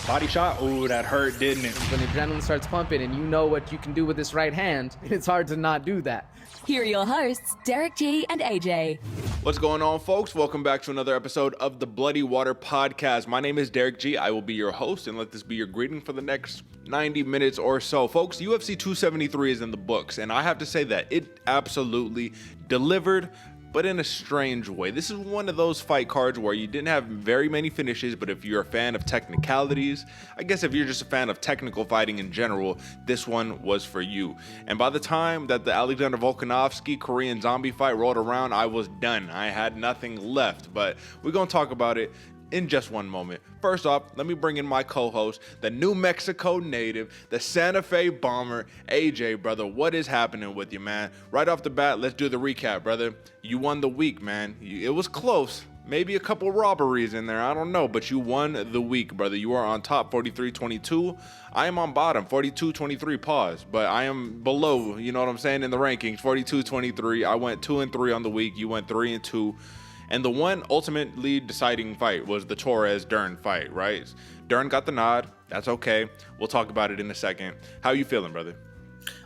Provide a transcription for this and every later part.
Body shot. Ooh, that hurt, didn't it? When the adrenaline starts pumping and you know what you can do with this right hand, it's hard to not do that. Here are your hosts, Derick G and AJ. What's going on, folks? Welcome back to another episode of the Bloody Water Podcast. My name is Derick G. I will be your host, and let this be your greeting for the next 90 minutes or so. Folks, UFC 273 is in the books, and I have to say that it absolutely delivered, but in a strange way. This is one of those fight cards where you didn't have very many finishes, but if you're a fan of technicalities, I guess if you're just a fan of technical fighting in general, this one was for you. And by the time that the Alexander Volkanovski Korean zombie fight rolled around, I was done. I had nothing left, but we're going to talk about it in just one moment. First off, let me bring in my co-host, the New Mexico native, the Santa Fe bomber, AJ, brother. What is happening with you, man? Right off the bat, let's do the recap, brother. You won the week, man. It was close. Maybe a couple robberies in there, I don't know, but you won the week, brother. You are on top, 43-22. I am on bottom, 42-23, pause. But I am below, you know what I'm saying, in the rankings, 42-23. I went 2-3 on the week. You went 3-2. And the one ultimately deciding fight was the Torres-Dern fight, right? Dern got the nod. That's okay. We'll talk about it in a second. How you feeling, brother?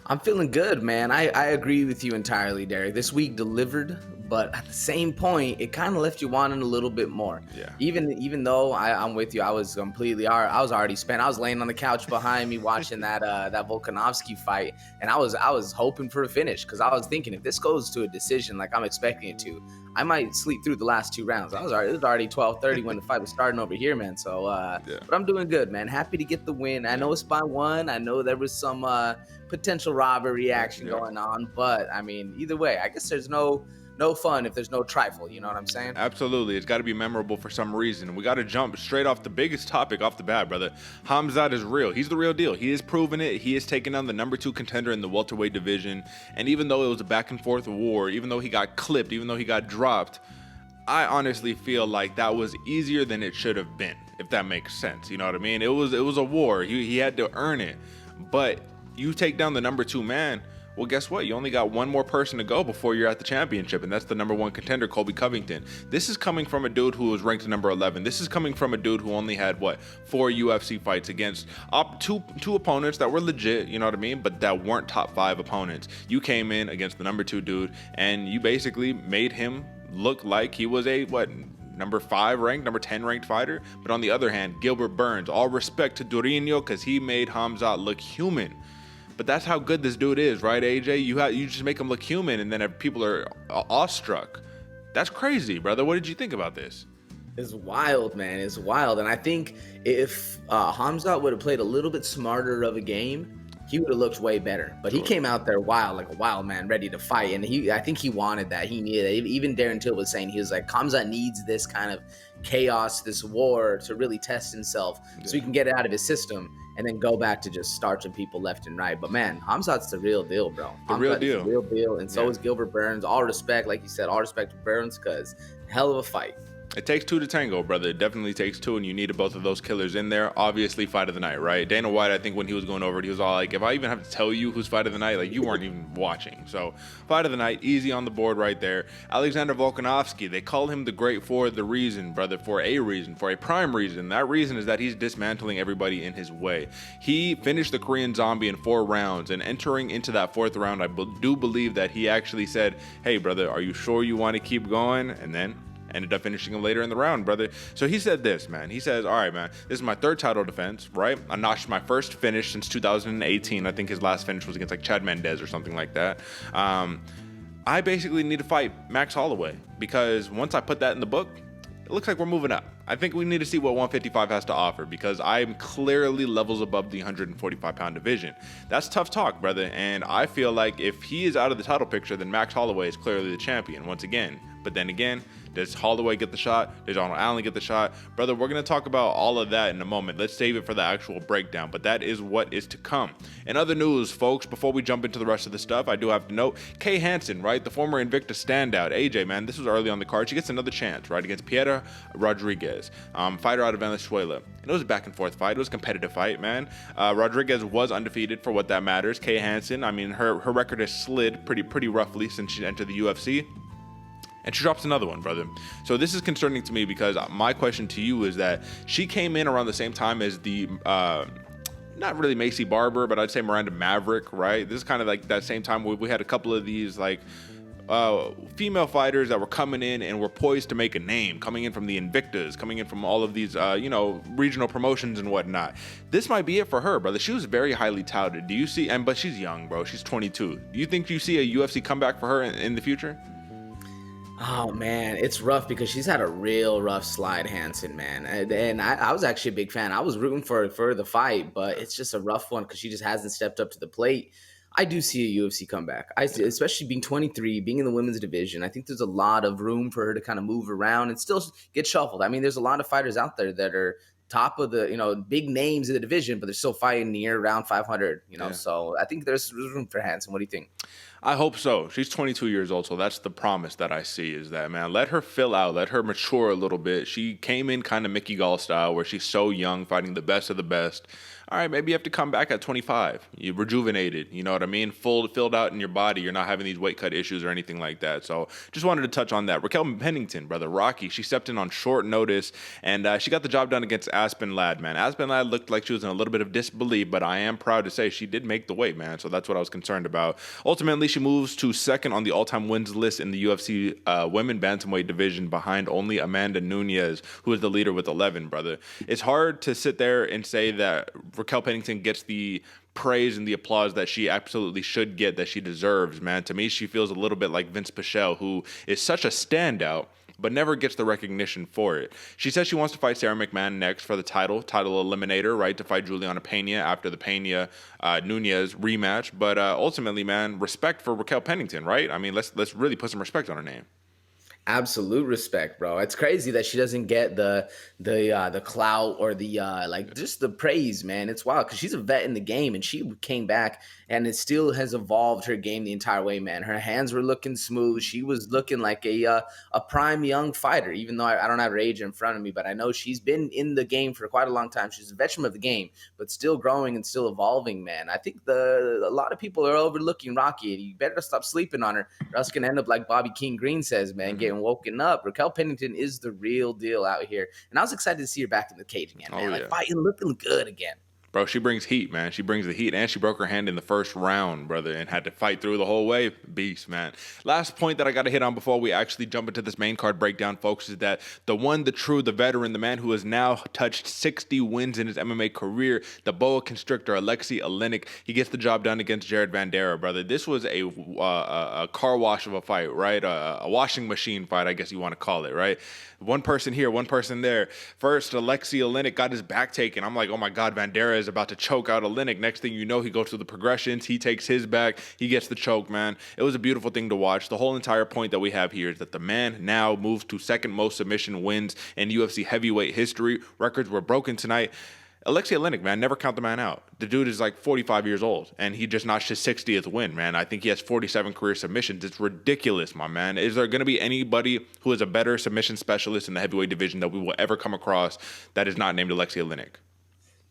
I'm feeling good, man. I agree with you entirely, Derick. This week delivered, but at the same point, it kind of left you wanting a little bit more. Yeah. Even though I'm with you, I was already spent. I was laying on the couch behind me watching that Volkanovski fight, and I was hoping for a finish because I was thinking if this goes to a decision like I'm expecting it to, I might sleep through the last two rounds. It was already 12:30 when the fight was starting over here, man. So, But I'm doing good, man. Happy to get the win. I know it's by one. I know there was some potential robbery action going on, but I mean, either way, I guess there's no fun if there's no trifle. You know what I'm saying? Absolutely. It's got to be memorable for some reason. We got to jump straight off the biggest topic off the bat, brother. Khamzat is real. He's the real deal. He has proven it. He has taken on the number 2 contender in the welterweight division. And even though it was a back and forth war, even though he got clipped, even though he got dropped, I honestly feel like that was easier than it should have been, if that makes sense. You know what I mean? It was a war. He had to earn it. But you take down the number 2 man, well, guess what? You only got one more person to go before you're at the championship, and that's the number 1 contender, Colby Covington. This is coming from a dude who was ranked number 11. This is coming from a dude who only had, 4 UFC fights against two opponents that were legit, you know what I mean, but that weren't top 5 opponents. You came in against the number 2 dude, and you basically made him look like he was a, number 5 ranked, number 10 ranked fighter. But on the other hand, Gilbert Burns, all respect to Jairzinho because he made Khamzat look human. But that's how good this dude is, right, AJ? You just make him look human, and then people are awestruck. That's crazy, brother. What did you think about this? It's wild, man. It's wild. And I think if Khamzat would have played a little bit smarter of a game, he would have looked way better. But he came out there wild, like a wild man, ready to fight. And I think he wanted that. He needed it. Even Darren Till was saying, he was like, Khamzat needs this kind of chaos, this war to really test himself so he can get it out of his system and then go back to just starching people left and right. But man, Khamzat's the real deal, bro. The real deal. The real deal. And so is Gilbert Burns. All respect, like you said, all respect to Burns because hell of a fight. It takes 2 to tango, brother. It definitely takes 2, and you needed both of those killers in there. Obviously, fight of the night, right? Dana White, I think when he was going over it, he was all like, if I even have to tell you who's fight of the night, like, you weren't even watching. So, fight of the night, easy on the board right there. Alexander Volkanovski, they call him the great for the reason, brother, for a prime reason. That reason is that he's dismantling everybody in his way. He finished the Korean zombie in 4 rounds, and entering into that 4th round, I do believe that he actually said, hey, brother, are you sure you want to keep going? And then ended up finishing him later in the round, brother. So he said this, man. He says, all right, man, this is my 3rd title defense, right? I notched my first finish since 2018. I think his last finish was against like Chad Mendez or something like that. I basically need to fight Max Holloway because once I put that in the book, it looks like we're moving up. I think we need to see what 155 has to offer because I'm clearly levels above the 145-pound division. That's tough talk, brother. And I feel like if he is out of the title picture, then Max Holloway is clearly the champion once again. But then again, does Holloway get the shot? Does Donald Allen get the shot? Brother, we're going to talk about all of that in a moment. Let's save it for the actual breakdown, but that is what is to come. In other news, folks, before we jump into the rest of the stuff, I do have to note, Kay Hansen, right, the former Invicta standout. AJ, man, this was early on the card. She gets another chance, right, against Petr Rodriguez, fighter out of Venezuela. And it was a back-and-forth fight. It was a competitive fight, man. Rodriguez was undefeated for what that matters. Kay Hansen, I mean, her record has slid pretty roughly since she entered the UFC. and she drops another one, brother. So this is concerning to me because my question to you is that she came in around the same time as the not really Macy Barber, but I'd say Miranda Maverick, right? This is kind of like that same time where we had a couple of these like female fighters that were coming in and were poised to make a name, coming in from the Invictas, coming in from all of these regional promotions and whatnot. This might be it for her, brother. She was very highly touted. Do you see, but she's young, bro. She's 22. Do you think you see a UFC comeback for her in the future? Oh, man, it's rough because she's had a real rough slide, Hansen, man. And I was actually a big fan. I was rooting for the fight, but it's just a rough one because she just hasn't stepped up to the plate. I do see a UFC comeback, especially being 23, being in the women's division. I think there's a lot of room for her to kind of move around and still get shuffled. I mean, there's a lot of fighters out there that are top of the, big names in the division, but they're still fighting near around 500, So I think there's room for Hansen. What do you think? I hope so. She's 22 years old, so that's the promise that I see is that, man, let her fill out, let her mature a little bit. She came in kind of Mickey Gall style where she's so young, fighting the best of the best. All right, maybe you have to come back at 25. You're rejuvenated, you know what I mean? Filled out in your body. You're not having these weight cut issues or anything like that. So just wanted to touch on that. Raquel Pennington, brother, Rocky, she stepped in on short notice, and she got the job done against Aspen Ladd, man. Aspen Ladd looked like she was in a little bit of disbelief, but I am proud to say she did make the weight, man. So that's what I was concerned about. Ultimately, she moves to second on the all-time wins list in the UFC women bantamweight division behind only Amanda Nunes, who is the leader with 11, brother. It's hard to sit there and say that Raquel Pennington gets the praise and the applause that she absolutely should get, that she deserves, man. To me, she feels a little bit like Vinc Pichel, who is such a standout, but never gets the recognition for it. She says she wants to fight Sarah McMahon next for the title eliminator, right, to fight Juliana Pena after the Pena-Nunes rematch. But ultimately, man, respect for Raquel Pennington, right? I mean, let's really put some respect on her name. Absolute respect, bro. It's crazy that she doesn't get the clout or the just the praise, man. It's wild because she's a vet in the game and she came back and it still has evolved her game the entire way, man. Her hands were looking smooth. She was looking like a prime young fighter, even though I don't have her age in front of me, but I know she's been in the game for quite a long time. She's a veteran of the game, but still growing and still evolving, man. I think a lot of people are overlooking Rocky, and you better stop sleeping on her, or else gonna end up like Bobby King Green says, man, getting woken up. Raquel Pennington is the real deal out here, and I was excited to see her back in the cage again, man. Like fighting, looking good again. Bro, she brings heat, man. She brings the heat, and she broke her hand in the first round, brother, and had to fight through the whole way. Beast, man. Last point that I got to hit on before we actually jump into this main card breakdown, folks, is that the one, the true, the veteran, the man who has now touched 60 wins in his MMA career, the boa constrictor, Alexei Oleinik, he gets the job done against Jared Vanderaa, brother. This was a car wash of a fight, right? A washing machine fight, I guess you want to call it, right? One person here, one person there. First, Alexei Oleinik got his back taken. I'm like, oh my God, Vanderaa is about to choke out Oleinik. Next thing you know, he goes through the progressions. He takes his back. He gets the choke, man. It was a beautiful thing to watch. The whole entire point that we have here is that the man now moves to second most submission wins in UFC heavyweight history. Records were broken tonight. Alexei Oleinik, man, never count the man out. The dude is like 45 years old, and he just notched his 60th win, man. I think he has 47 career submissions. It's ridiculous, my man. Is there going to be anybody who is a better submission specialist in the heavyweight division that we will ever come across that is not named Alexei Oleinik?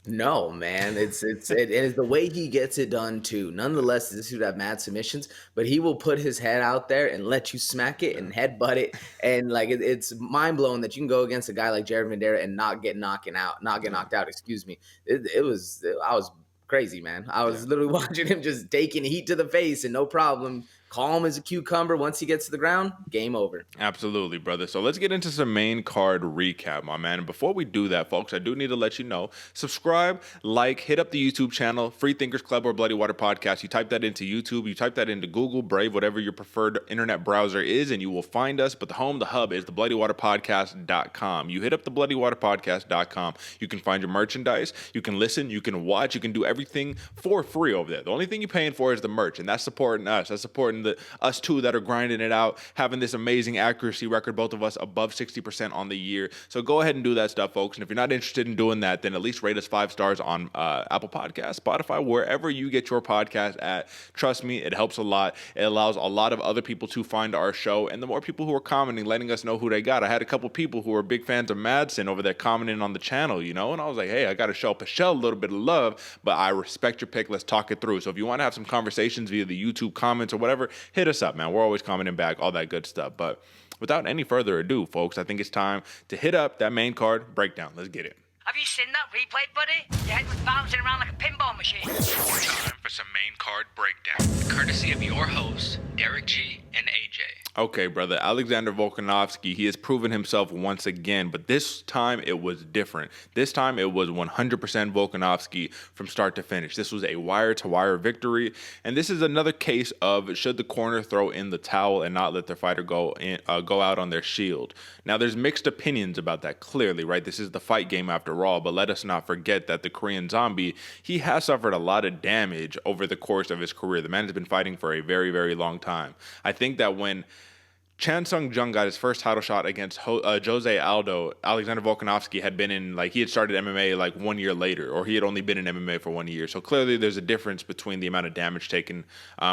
No, man. It is the way he gets it done too. Nonetheless, this dude have mad submissions, but he will put his head out there and let you smack it and headbutt it. And like it's mind blowing that you can go against a guy like Jared Vanderaa and not get knocked out. Excuse me. I was crazy, man. I was literally watching him just taking heat to the face and no problem. Calm as a cucumber. Once he gets to the ground, game over. Absolutely, brother. So let's get into some main card recap, my man. And before we do that, folks, I do need to let you know, subscribe, like, hit up the YouTube channel, Free Thinkers Club or Bloody Water Podcast. You type that into YouTube, you type that into Google, Brave, whatever your preferred internet browser is, and you will find us. But the hub is thebloodywaterpodcast.com. You hit up thebloodywaterpodcast.com. You can find your merchandise. You can listen. You can watch. You can do everything for free over there. The only thing you're paying for is the merch, and that's supporting us. That's supporting us two that are grinding it out, having this amazing accuracy record, both of us above 60% on the year. So go ahead and do that stuff, folks. And if you're not interested in doing that, then at least rate us 5 stars on Apple Podcasts, Spotify, wherever you get your podcast at. Trust me, it helps a lot. It allows a lot of other people to find our show. And the more people who are commenting, letting us know who they got. I had a couple people who were big fans of Madsen over there commenting on the channel, and I was like, hey, I got to show Pichel a little bit of love, but I respect your pick. Let's talk it through. So if you want to have some conversations via the YouTube comments or whatever, hit us up, man. We're always commenting back, all that good stuff. But without any further ado, folks, I think it's time to hit up that main card breakdown. Let's get it. Have you seen that replay, buddy? Your head was bouncing around like a pinball machine. Time for some main card breakdown, courtesy of your hosts, Derick G and AJ. Okay, brother, Alexander Volkanovski, he has proven himself once again, but this time it was different. This time it was 100% Volkanovski from start to finish. This was a wire-to-wire victory, and this is another case of should the corner throw in the towel and not let their fighter go out on their shield. Now, there's mixed opinions about that, clearly, right? This is the fight game after all, but let us not forget that the Korean Zombie, he has suffered a lot of damage over the course of his career. The man has been fighting for a very, very long time. I think that when Chan Sung Jung got his first title shot against Jose Aldo, Alexander Volkanovski had been in, he had started MMA 1 year later, or he had only been in MMA for 1 year. So clearly there's a difference between the amount of damage taken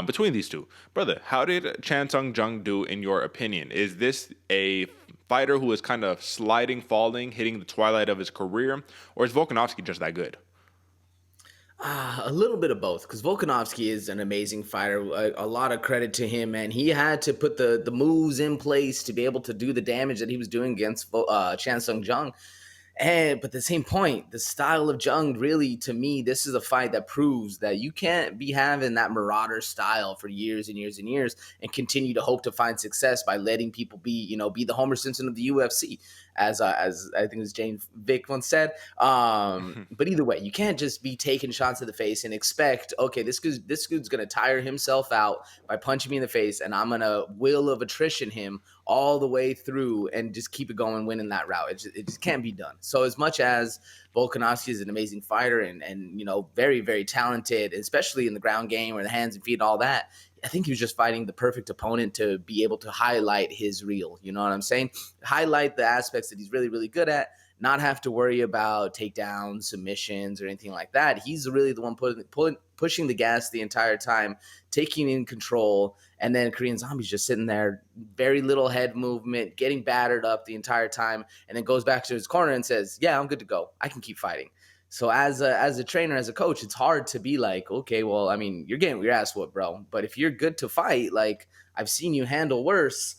between these two. Brother, how did Chan Sung Jung do in your opinion? Is this a fighter who is kind of sliding, falling, hitting the twilight of his career, or is Volkanovski just that good? A little bit of both, because Volkanovski is an amazing fighter. A lot of credit to him, man. He had to put the moves in place to be able to do the damage that he was doing against Chan Sung Jung. But at the same point, the style of Jung, really, to me, this is a fight that proves that you can't be having that marauder style for years and years and years and continue to hope to find success by letting people be the Homer Simpson of the UFC, as I think it was Jane Vick once said. But either way, you can't just be taking shots to the face and expect, okay, this dude's going to tire himself out by punching me in the face, and I'm going to will of attrition him all the way through and just keep it going, winning that route. It just can't be done. So as much as Volkanovski is an amazing fighter and very, very talented, especially in the ground game or the hands and feet and all that, I think he was just fighting the perfect opponent to be able to highlight his reel. You know what I'm saying? Highlight the aspects that he's really, really good at, not have to worry about takedowns, submissions, or anything like that. He's really the one pushing the gas the entire time, taking in control, and then Korean Zombie's just sitting there, very little head movement, getting battered up the entire time, and then goes back to his corner and says, yeah, I'm good to go. I can keep fighting. So as a trainer, as a coach, it's hard to be like, okay, well, I mean, you're getting your ass whooped, bro. But if you're good to fight, I've seen you handle worse,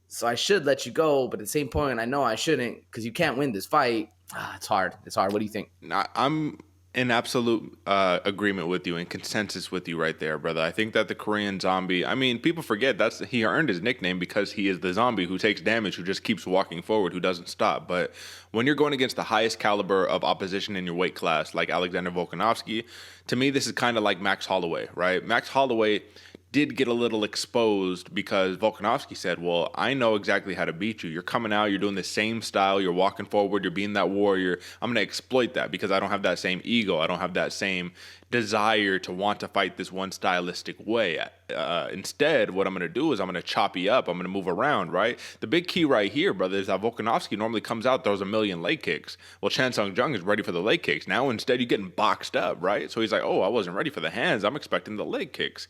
so I should let you go. But at the same point, I know I shouldn't because you can't win this fight. It's hard. It's hard. What do you think? I'm in absolute agreement with you and consensus with you right there, brother. I think that the Korean Zombie, I mean, people forget he earned his nickname because he is the zombie who takes damage, who just keeps walking forward, who doesn't stop. But when you're going against the highest caliber of opposition in your weight class, like Alexander Volkanovski, to me, this is kind of like Max Holloway, right? Max Holloway did get a little exposed because Volkanovski said, well, I know exactly how to beat you. You're coming out, you're doing the same style, you're walking forward, you're being that warrior. I'm going to exploit that because I don't have that same ego. I don't have that same desire to want to fight this one stylistic way. Instead, what I'm going to do is I'm going to chop you up. I'm going to move around, right? The big key right here, brother, is that Volkanovski normally comes out, throws a million leg kicks. Well, Chan Sung Jung is ready for the leg kicks. Now, instead, you're getting boxed up, right? So he's like, oh, I wasn't ready for the hands. I'm expecting the leg kicks.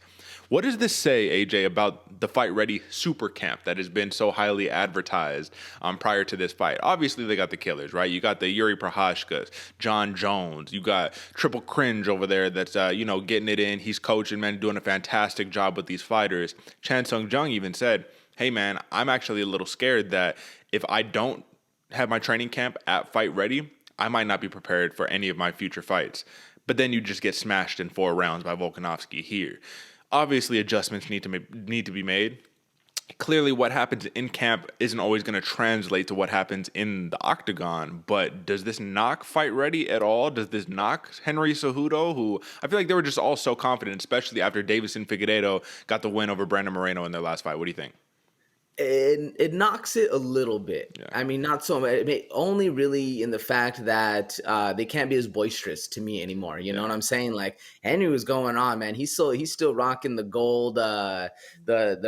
What does this say, AJ, about the Fight Ready Super Camp that has been so highly advertised prior to this fight? Obviously, they got the killers, right? You got the Yuri Prohashkas, John Jones. You got Triple Cringe over there that's, getting it in. He's coaching, man, doing a fantastic job with these fighters. Chan Sung Jung even said, hey, man, I'm actually a little scared that if I don't have my training camp at Fight Ready, I might not be prepared for any of my future fights. But then you just get smashed in 4 rounds by Volkanovski here. Obviously, adjustments need to be made. Clearly, what happens in camp isn't always going to translate to what happens in the octagon, but does this knock Fight Ready at all? Does this knock Henry Cejudo, who I feel like they were just all so confident, especially after Davison Figueiredo got the win over Brandon Moreno in their last fight? What do you think? It knocks it a little bit. Yeah. I mean, not so much. I mean, only really in the fact that they can't be as boisterous to me anymore. You know what I'm saying? Like Henry was going on, man. He's still rocking the gold, the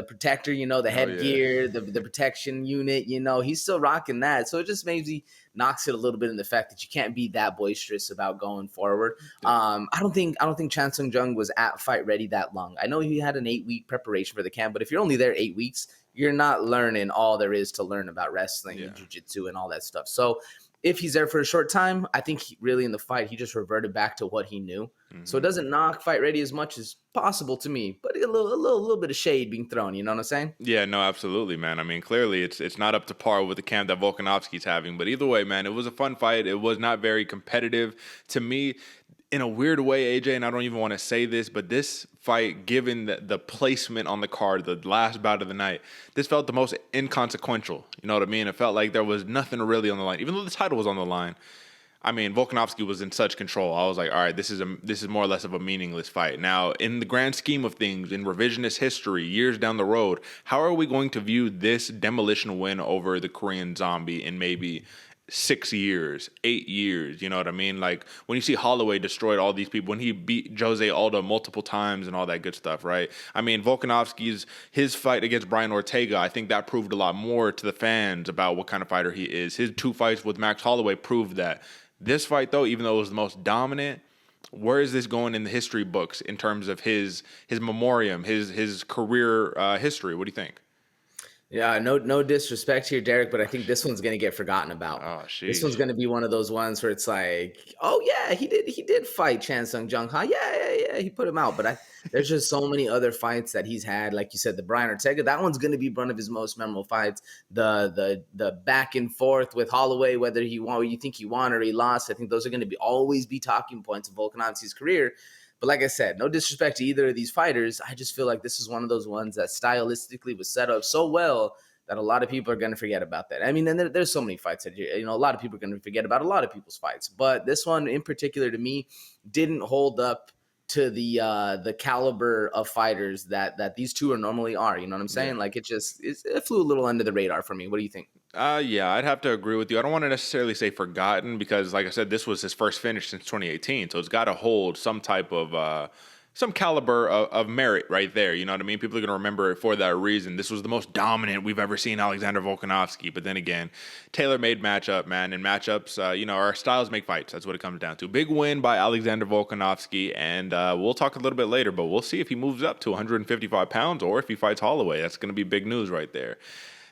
protector. The headgear, the protection unit. He's still rocking that. So it just maybe knocks it a little bit in the fact that you can't be that boisterous about going forward. I don't think Chan Sung Jung was at Fight Ready that long. I know he had an 8-week preparation for the camp, but if you're only there 8 weeks, you're not learning all there is to learn about wrestling and jiu-jitsu and all that stuff. So if he's there for a short time, I think really in the fight, he just reverted back to what he knew. So it doesn't knock fight ready as much as possible to me, but a little bit of shade being thrown. You know what I'm saying? Yeah, no, absolutely, man. I mean, clearly it's not up to par with the camp that Volkanovski's having. But either way, man, it was a fun fight. It was not very competitive to me. In a weird way, AJ, and I don't even want to say this, but this fight, given the placement on the card, the last bout of the night, this felt the most inconsequential. You know what I mean? It felt like there was nothing really on the line, even though the title was on the line. I mean, Volkanovski was in such control. I was like, all right, this is more or less of a meaningless fight. Now, in the grand scheme of things, in revisionist history, years down the road, how are we going to view this demolition win over the Korean Zombie in maybe 6 years, 8 years, you know what I mean? Like when you see Holloway destroyed all these people, when he beat Jose Aldo multiple times and all that good stuff, right? I mean, Volkanovski's, his fight against Brian Ortega, I think that proved a lot more to the fans about what kind of fighter he is. His 2 fights with Max Holloway proved that. This fight, though, even though it was the most dominant, where is this going in the history books in terms of his memoriam, his career history? What do you think? Yeah, no disrespect here, Derick, but I think this one's gonna get forgotten about. Oh, sheesh. This one's gonna be one of those ones where it's like, oh yeah, he did fight Chan Sung Jung, huh? Yeah, he put him out. But there's just so many other fights that he's had, like you said, the Brian Ortega. That one's gonna be one of his most memorable fights. The back and forth with Holloway, whether you think he won or he lost. I think those are gonna always be talking points of Volkanovski's career. But like I said, no disrespect to either of these fighters. I just feel like this is one of those ones that stylistically was set up so well that a lot of people are going to forget about that. I mean, and there's so many fights that, a lot of people are going to forget about a lot of people's fights. But this one in particular, to me, didn't hold up to the caliber of fighters that these two normally are. You know what I'm saying? Yeah. Like it flew a little under the radar for me. What do you think? Yeah, I'd have to agree with you. I don't want to necessarily say forgotten because, like I said, this was his first finish since 2018. So it's got to hold some type of some caliber of merit right there. You know what I mean? People are going to remember it for that reason. This was the most dominant we've ever seen Alexander Volkanovski. But then again, tailor-made matchup, man. And matchups, our styles make fights. That's what it comes down to. Big win by Alexander Volkanovski. And we'll talk a little bit later, but we'll see if he moves up to 155 pounds or if he fights Holloway. That's going to be big news right there.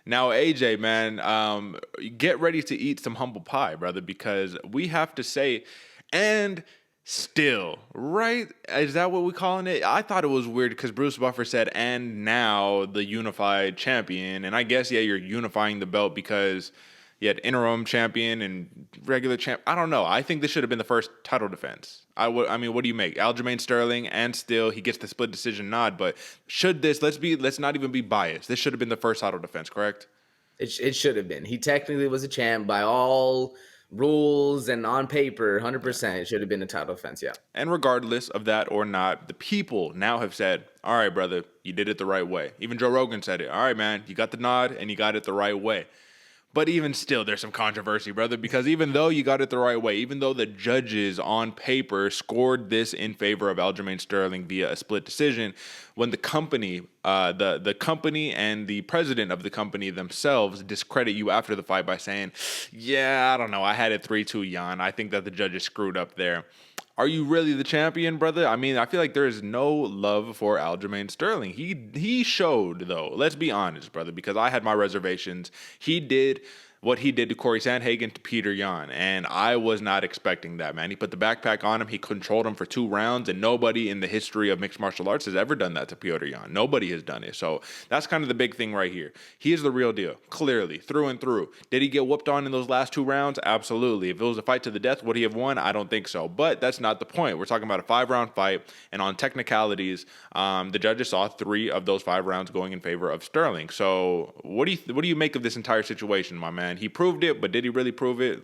Now, AJ, man, get ready to eat some humble pie, brother, because we have to say, and still, right? Is that what we're calling it? I thought it was weird because Bruce Buffer said, and now the unified champion. And I guess, yeah, you're unifying the belt because you had interim champion and regular champ. I don't know. I think this should have been the first title defense. I mean, what do you make? Aljamain Sterling, and still he gets the split decision nod. But should this? Let's not even be biased. This should have been the first title defense, correct? It should have been. He technically was a champ by all rules and on paper, 100%. It should have been a title defense, yeah. And regardless of that or not, the people now have said, all right, brother, you did it the right way. Even Joe Rogan said it. All right, man, you got the nod and you got it the right way. But even still, there's some controversy, brother, because even though you got it the right way, even though the judges on paper scored this in favor of Aljamain Sterling via a split decision, when the company, the company and the president of the company themselves discredit you after the fight by saying, yeah, I don't know, I had it 3-2 Yan. I think that the judges screwed up there. Are you really the champion, brother? I mean, I feel like there is no love for Aljamain Sterling. He showed, though. Let's be honest, brother, because I had my reservations. He did what he did to Corey Sandhagen, to Petr Yan, and I was not expecting that, man. He put the backpack on him. He controlled him for 2 rounds, and nobody in the history of mixed martial arts has ever done that to Petr Yan. Nobody has done it. So that's kind of the big thing right here. He is the real deal, clearly, through and through. Did he get whooped on in those last 2 rounds? Absolutely. If it was a fight to the death, would he have won? I don't think so. But that's not the point. We're talking about a 5-round fight, and on technicalities, the judges saw 3 of those 5 rounds going in favor of Sterling. So what do you make of this entire situation, my man? He proved it, but did he really prove it?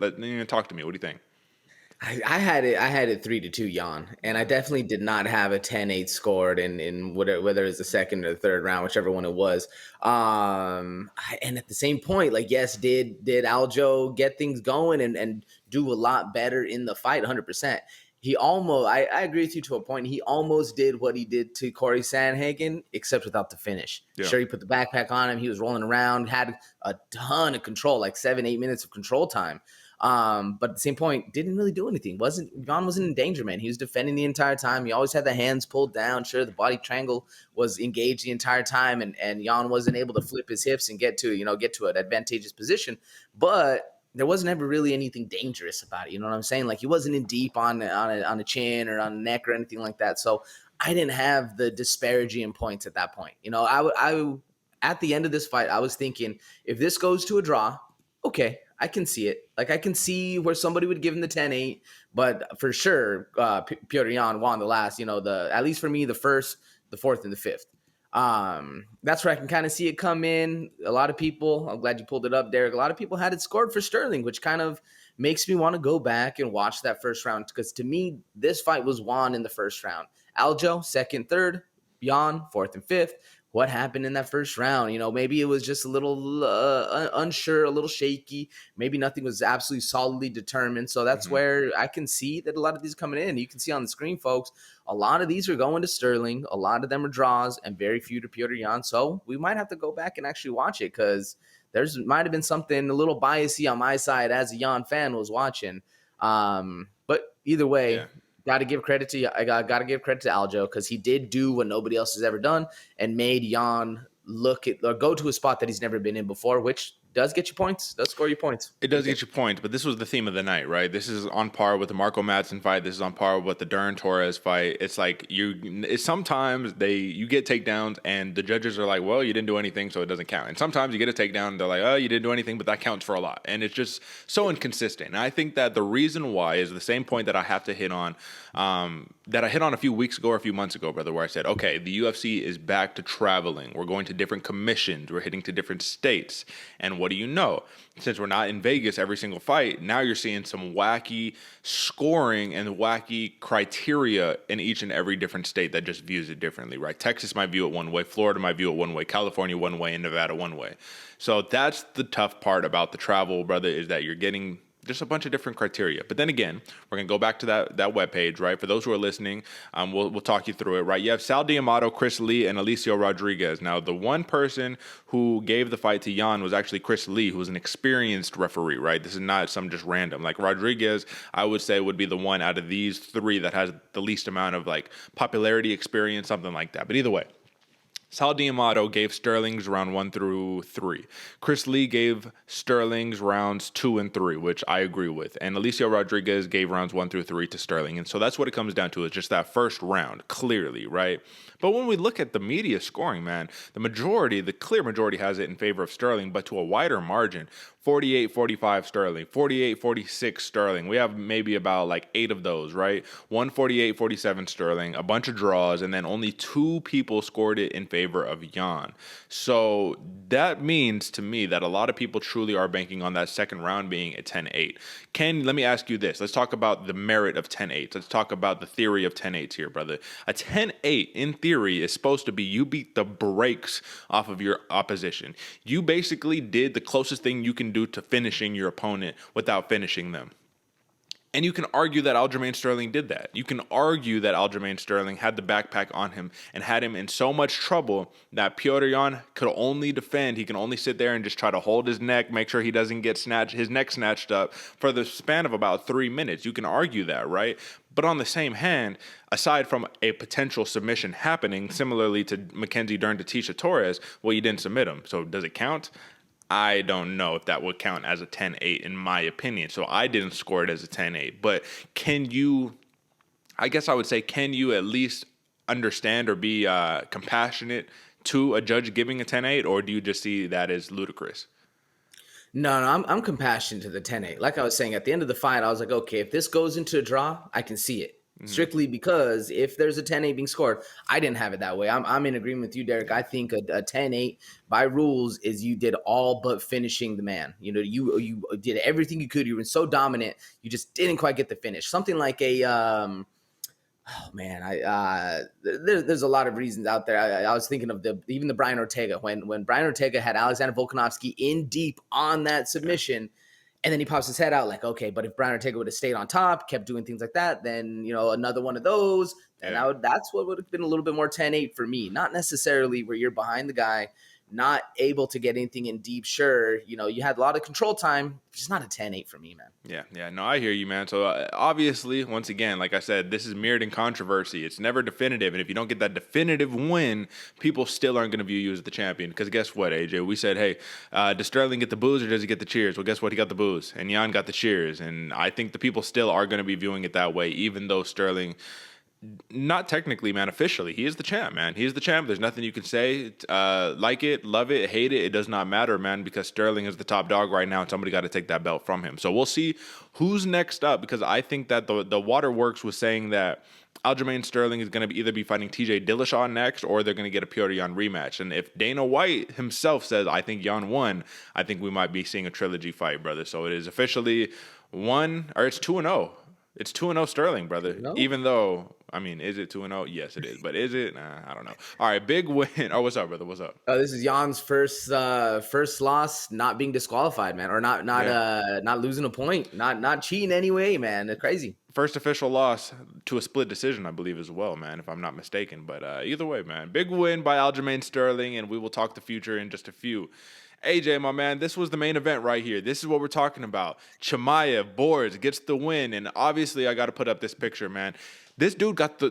Talk to me. What do you think? I had it 3-2 Yan, and I definitely did not have a 10-8 scored in whether it's the second or the third round, whichever one it was. And at the same point, like, yes, did Aljo get things going and do a lot better in the fight? 100%. He almost, I agree with you to a point. He almost did what he did to Corey Sandhagen, except without the finish. Yeah. Sure, he put the backpack on him. He was rolling around, had a ton of control, like 7-8 minutes of control time. But at the same point, didn't really do anything. Yan wasn't in danger, man. He was defending the entire time. He always had the hands pulled down. Sure, the body triangle was engaged the entire time, and Yan wasn't able to flip his hips and get to an advantageous position. But there wasn't ever really anything dangerous about it. You know what I'm saying? Like he wasn't in deep on a chin or on a neck or anything like that. So I didn't have the disparaging points at that point. You know, I at the end of this fight, I was thinking if this goes to a draw, okay, I can see it. Like I can see where somebody would give him the 10-8, but for sure, Petr Yan won the last. You know, at least for me, the first, the fourth, and the fifth. That's where I can kind of see it come in. A lot of people, I'm glad you pulled it up, Derick. A lot of people had it scored for Sterling, which kind of makes me want to go back and watch that first round because to me, this fight was won in the first round. Aljo, second, third, Yan, fourth and fifth. What happened in that first round? You know, maybe it was just a little unsure, a little shaky. Maybe nothing was absolutely solidly determined. So that's where I can see that a lot of these coming in. You can see on the screen, folks, a lot of these are going to Sterling. A lot of them are draws and very few to Petr Yan. So we might have to go back and actually watch it because might have been something a little biasy on my side as a Yan fan was watching. But either way, got to give credit to Aljo because he did do what nobody else has ever done and made Yan go to a spot that he's never been in before, which does get you points, does score you points. It does get you points, but this was the theme of the night, right? This is on par with the Marco Madsen fight. This is on par with the Dern Torres fight. It's like sometimes you get takedowns and the judges are like, well, you didn't do anything, so it doesn't count. And sometimes you get a takedown and they're like, oh, you didn't do anything, but that counts for a lot. And it's just so inconsistent. And I think that the reason why is the same point that I have to hit on, that I hit on a few weeks ago or a few months ago, brother, where I said, okay, the UFC is back to traveling. We're going to different commissions. We're hitting to different states. And what do you know? Since we're not in Vegas every single fight, now you're seeing some wacky scoring and wacky criteria in each and every different state that just views it differently, right? Texas might view it one way, Florida might view it one way, California one way, and Nevada one way. So that's the tough part about the travel, brother, is that you're getting just a bunch of different criteria. But then again, we're going to go back to that webpage, right? For those who are listening, we'll talk you through it, right? You have Sal D'Amato, Chris Lee, and Alicio Rodriguez. Now, the one person who gave the fight to Yan was actually Chris Lee, who was an experienced referee, right? This is not some just random. Like Rodriguez, I would say would be the one out of these three that has the least amount of like popularity, experience, something like that. But either way, Sal D'Amato gave Sterling's round 1 through 3. Chris Lee gave Sterling's rounds 2 and 3, which I agree with. And Alicio Rodriguez gave rounds 1 through 3 to Sterling. And so that's what it comes down to, is just that first round, clearly, right? But when we look at the media scoring, man, the clear majority has it in favor of Sterling, but to a wider margin. 48-45 Sterling, 48-46 Sterling. We have maybe about like 8 of those, right? 148-47 Sterling, a bunch of draws, and then only 2 people scored it in favor of Yan. So that means to me that a lot of people truly are banking on that second round being a 10-8. Let me ask you this. Let's talk about the merit of 10-8. Let's talk about the theory of 10-8s here, brother. A 10-8 in theory is supposed to be you beat the brakes off of your opposition. You basically did the closest thing you can do to finishing your opponent without finishing them. And you can argue that Aljamain Sterling did that. You can argue that Aljamain Sterling had the backpack on him and had him in so much trouble that Petr Yan could only defend. He can only sit there and just try to hold his neck, make sure he doesn't get his neck snatched up for the span of about 3 minutes. You can argue that, right? But on the same hand, aside from a potential submission happening, similarly to Mackenzie Dern to Tecia Torres, well, you didn't submit him. So does it count? I don't know if that would count as a 10-8 in my opinion. So I didn't score it as a 10-8. But can you at least understand or be compassionate to a judge giving a 10-8, or do you just see that as ludicrous? No, I'm compassionate to the 10-8. Like I was saying, at the end of the fight, I was like, okay, if this goes into a draw, I can see it. Strictly because if there's a 10-8 being scored, I didn't have it that way. I'm in agreement with you, Derick. I think a 10-8 by rules is you did all but finishing the man. You know, you did everything you could. You were so dominant, you just didn't quite get the finish. Something like a there's a lot of reasons out there. I was thinking of even the Brian Ortega when Brian Ortega had Alexander Volkanovski in deep on that submission. And then he pops his head out like, okay, but if Brian Ortega would have stayed on top, kept doing things like that, then, you know, another one of those, and that's what would have been a little bit more 10-8 for me. Not necessarily where you're behind the guy not able to get anything in deep. Sure, you had a lot of control time, just not a 10-8 for me, man. Yeah, no, I hear you, man. So obviously, once again, like I said, this is mirrored in controversy. It's never definitive, and if you don't get that definitive win, people still aren't going to view you as the champion. Because guess what, AJ? We said, hey, does Sterling get the boos or does he get the cheers? Well, guess what? He got the boos, and Yan got the cheers, and I think the people still are going to be viewing it that way, even though Sterling, not technically, man, officially, he is the champ, man. He is the champ. There's nothing you can say. Like it, love it, hate it. It does not matter, man, because Sterling is the top dog right now, and somebody got to take that belt from him. So we'll see who's next up, because I think that the Waterworks was saying that Aljamain Sterling is going to either be fighting TJ Dillashaw next, or they're going to get a Petr Yan rematch. And if Dana White himself says, I think Yan won, I think we might be seeing a trilogy fight, brother. So it is officially it's 2-0. It's 2-0 Sterling, brother. No. Even though, I mean, is it 2-0? Yes, it is. But is it? Nah, I don't know. All right, big win. Oh, what's up, brother? What's up? This is Jan's first loss, not being disqualified, man, or not losing a point, not cheating anyway, man. It's crazy. First official loss to a split decision, I believe, as well, man, if I'm not mistaken. But either way, man, big win by Aljamain Sterling, and we will talk the future in just a few. AJ, my man, this was the main event right here. This is what we're talking about. Chimaev, boards, gets the win, and obviously I got to put up this picture, man. This dude got the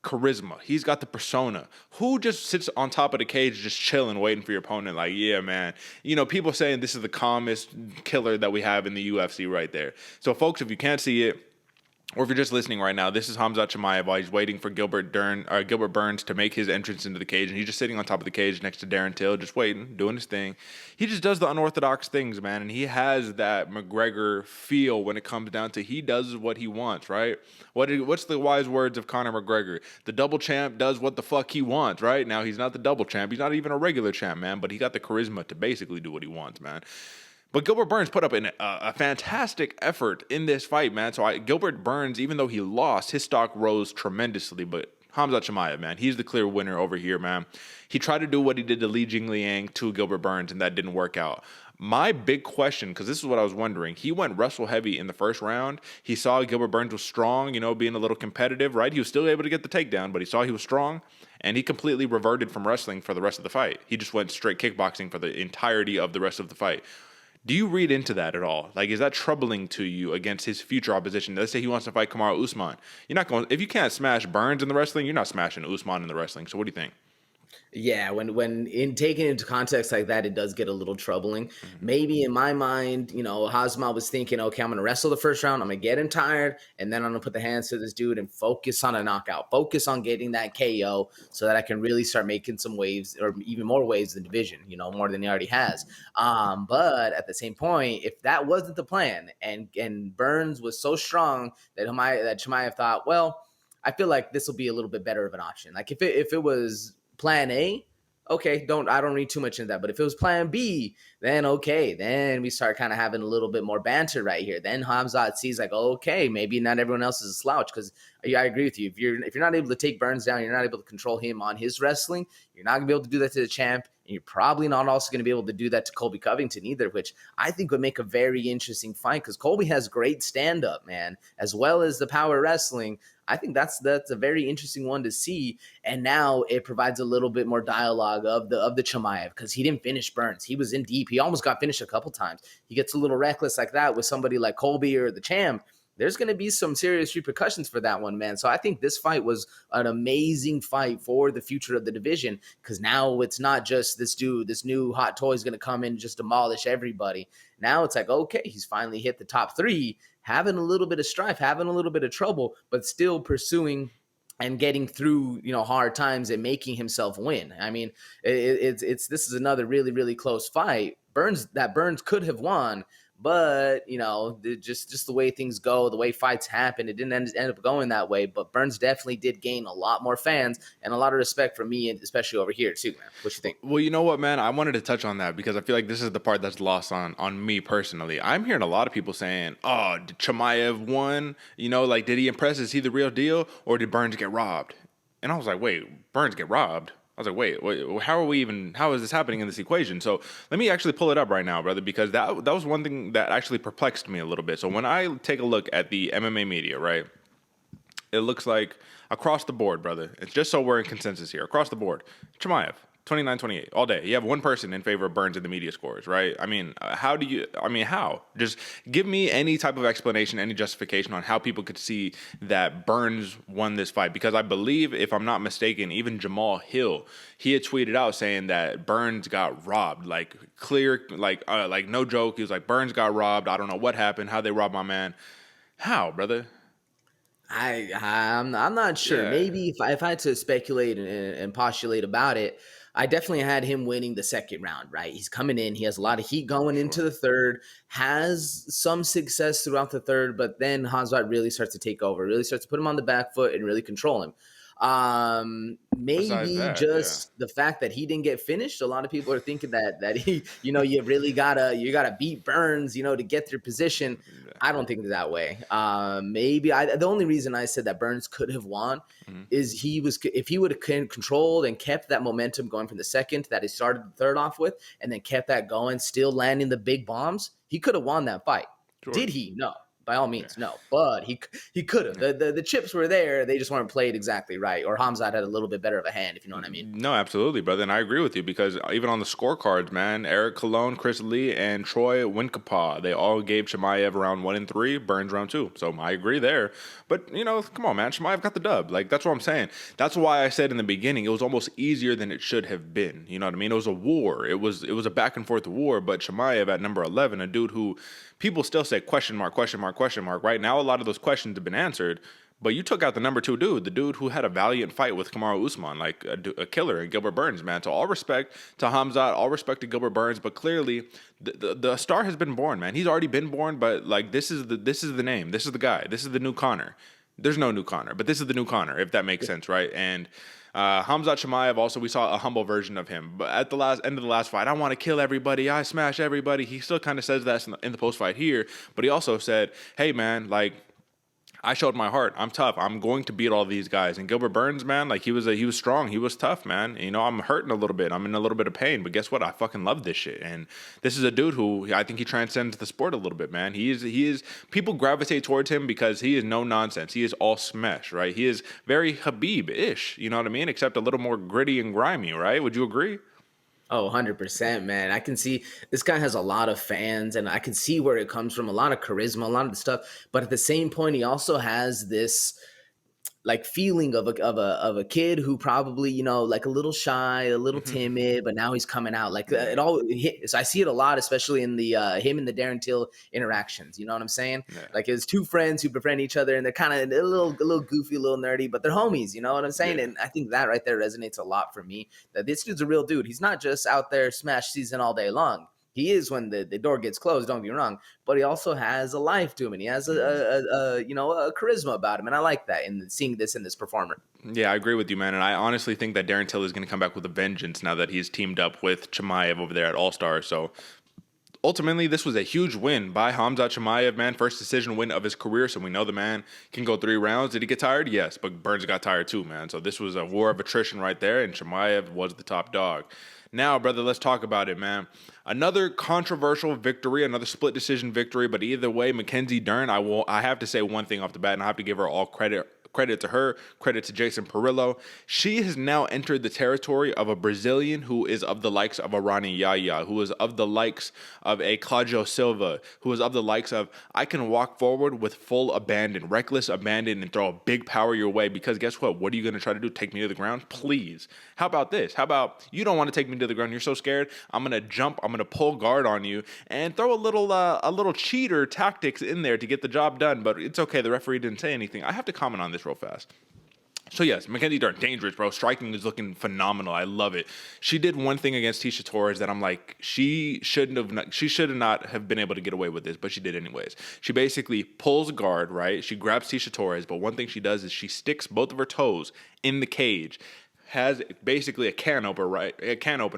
charisma. He's got the persona. Who just sits on top of the cage just chilling, waiting for your opponent? Like, yeah, man. People saying this is the calmest killer that we have in the UFC right there. So, folks, if you can't see it, or if you're just listening right now, this is Khamzat Chimaev while he's waiting for Gilbert Burns to make his entrance into the cage, and he's just sitting on top of the cage next to Darren Till, just waiting, doing his thing. He just does the unorthodox things, man, and he has that McGregor feel when it comes down to he does what he wants, right? What's the wise words of Conor McGregor? The double champ does what the fuck he wants, right? Now, he's not the double champ. He's not even a regular champ, man, but he got the charisma to basically do what he wants, man. But Gilbert Burns put up a fantastic effort in this fight, man. So Gilbert Burns, even though he lost, his stock rose tremendously. But Khamzat Chimaev, man, he's the clear winner over here, man. He tried to do what he did to Li Jingliang to Gilbert Burns, and that didn't work out. My big question, because this is what I was wondering, he went wrestle heavy in the first round. He saw Gilbert Burns was strong, being a little competitive, right? He was still able to get the takedown, but he saw he was strong, and he completely reverted from wrestling for the rest of the fight. He just went straight kickboxing for the entirety of the rest of the fight. Do you read into that at all? Like, is that troubling to you against his future opposition? Let's say he wants to fight Kamaru Usman. You're not going. If you can't smash Burns in the wrestling, you're not smashing Usman in the wrestling. So what do you think? Yeah, when in taking into context like that, it does get a little troubling. Mm-hmm. Maybe in my mind, Hazma was thinking, okay, I'm going to wrestle the first round. I'm going to get him tired, and then I'm going to put the hands to this dude and focus on a knockout. Focus on getting that KO so that I can really start making some waves, or even more waves in the division, more than he already has. But at the same point, if that wasn't the plan, and Burns was so strong that Chimaev thought, well, I feel like this will be a little bit better of an option. Like if it was plan A, okay, I don't read too much into that. But if it was plan B, then okay, then we start kind of having a little bit more banter right here. Then Khamzat sees like, okay, maybe not everyone else is a slouch, because I agree with you. If you're not able to take Burns down, you're not able to control him on his wrestling, you're not gonna be able to do that to the champ, and you're probably not also gonna be able to do that to Colby Covington either, which I think would make a very interesting fight, because Colby has great stand-up, man, as well as the power wrestling. I think that's a very interesting one to see, and now it provides a little bit more dialogue of the Chimaev, because he didn't finish Burns. He was in deep. He almost got finished a couple times. He gets a little reckless like that with somebody like Colby or the champ. There's going to be some serious repercussions for that one, man. So I think this fight was an amazing fight for the future of the division, because now it's not just this new hot toy is going to come in and just demolish everybody. Now it's like, okay, he's finally hit the top three, having a little bit of strife, having a little bit of trouble, but still pursuing and getting through, hard times and making himself win. I mean, this is another really, really close fight. Burns could have won, but just the way things go, the way fights happen, it didn't end up going that way. But Burns definitely did gain a lot more fans and a lot of respect from me, and especially over here too, man. What you think? Well, you know what, man, I wanted to touch on that because I feel like this is the part that's lost on me personally. I'm hearing a lot of people saying, oh, did Chimaev won? Like, did he impress? Is he the real deal, or did Burns get robbed? And I was like, wait, Burns get robbed? I was like, wait, how is this happening in this equation? So let me actually pull it up right now, brother, because that was one thing that actually perplexed me a little bit. So when I take a look at the MMA media, right, it looks like across the board, brother, it's just so we're in consensus here, across the board, Chimaev, 29-28 all day. You have one person in favor of Burns in the media scores, right? I mean, how? Just give me any type of explanation, any justification on how people could see that Burns won this fight. Because I believe, if I'm not mistaken, even Jamal Hill, he had tweeted out saying that Burns got robbed, like clear, like no joke. He was like, Burns got robbed. I don't know what happened, how they robbed my man. How, brother? I'm not sure. Yeah. Maybe if I had to speculate and postulate about it, I definitely had him winning the second round, right? He's coming in. He has a lot of heat going into the third, has some success throughout the third, but then Khamzat really starts to take over, really starts to put him on the back foot and really control him. Maybe the fact that he didn't get finished. A lot of people are thinking that he, you really gotta beat Burns, to get their position. I don't think that way. The only reason I said that Burns could have won is if he would have controlled and kept that momentum going from the second that he started the third off with, and then kept that going, still landing the big bombs, he could have won that fight. Sure. Did he? No. By all means, no. But he could have. The chips were there. They just weren't played exactly right. Or Khamzat had a little bit better of a hand, if you know what I mean. No, absolutely, brother. And I agree with you because even on the scorecards, man, Eric Colon, Chris Lee, and Troy Winkapa, they all gave Chimaev round 1 and 3, Burns round 2. So I agree there. But, come on, man. Chimaev got the dub. Like, that's what I'm saying. That's why I said in the beginning it was almost easier than it should have been. You know what I mean? It was a war. It was a back and forth war. But Chimaev at number 11, a dude who people still say question mark. Right now, a lot of those questions have been answered. But you took out the number 2 dude, the dude who had a valiant fight with Kamaru Usman, like a killer, and Gilbert Burns, man. So all respect to Khamzat, all respect to Gilbert Burns, but clearly the star has been born, man. He's already been born, but like this is the name, this is the guy, this is the new Conor. There's no new Conor, but this is the new Conor, if that makes sense, right? And Khamzat Chimaev, also, we saw a humble version of him. But at the end of the last fight, I want to kill everybody, I smash everybody. He still kind of says that in the post-fight here, but he also said, hey, man, like, I showed my heart. I'm tough. I'm going to beat all these guys. And Gilbert Burns, man, like he was strong. He was tough, man. I'm hurting a little bit. I'm in a little bit of pain. But guess what? I fucking love this shit. And this is a dude who I think he transcends the sport a little bit, man. He is. People gravitate towards him because he is no nonsense. He is all smash, right? He is very Habib-ish. You know what I mean? Except a little more gritty and grimy, right? Would you agree? Oh, 100%, man. I can see this guy has a lot of fans, and I can see where it comes from, a lot of charisma, a lot of the stuff. But at the same point, he also has this like feeling of a kid who probably, like a little shy, a little timid, but now he's coming out. Like it all. So I see it a lot, especially in the him and the Darren Till interactions. You know what I'm saying? Yeah. Like his 2 friends who befriend each other, and they're kind of a little goofy, a little nerdy, but they're homies. You know what I'm saying? Yeah. And I think that right there resonates a lot for me. That this dude's a real dude. He's not just out there smash season all day long. He is when the door gets closed, don't get me wrong, but he also has a life to him, and he has a charisma about him, and I like that, and seeing this in this performer. Yeah, I agree with you, man, and I honestly think that Darren Till is going to come back with a vengeance now that he's teamed up with Chimaev over there at All-Star, so ultimately, this was a huge win by Khamzat Chimaev, man. First decision win of his career, so we know the man can go 3 rounds. Did he get tired? Yes, but Burns got tired too, man. So this was a war of attrition right there, and Chimaev was the top dog. Now, brother, let's talk about it, man. Another controversial victory, another split decision victory, but either way, Mackenzie Dern, I have to say one thing off the bat, and I have to give her all credit. Credit to her, credit to Jason Perillo. She has now entered the territory of a Brazilian who is of the likes of a Rani Yahya, who is of the likes of a Claudio Silva, who is of the likes of, I can walk forward with full abandon, reckless abandon, and throw a big power your way, because guess what? What are you going to try to do? Take me to the ground? Please. How about this? How about you don't want to take me to the ground? You're so scared. I'm going to jump. I'm going to pull guard on you and throw a little cheater tactics in there to get the job done, but it's okay. The referee didn't say anything. I have to comment on this real fast. So yes, Mackenzie Dern, dangerous, bro. Striking is looking phenomenal. I love it. She did one thing against Tecia Torres that I'm like, she should not have been able to get away with this, but she did anyways. She basically pulls guard, right? She grabs Tecia Torres, but one thing she does is she sticks both of her toes in the cage. Has basically a can opener,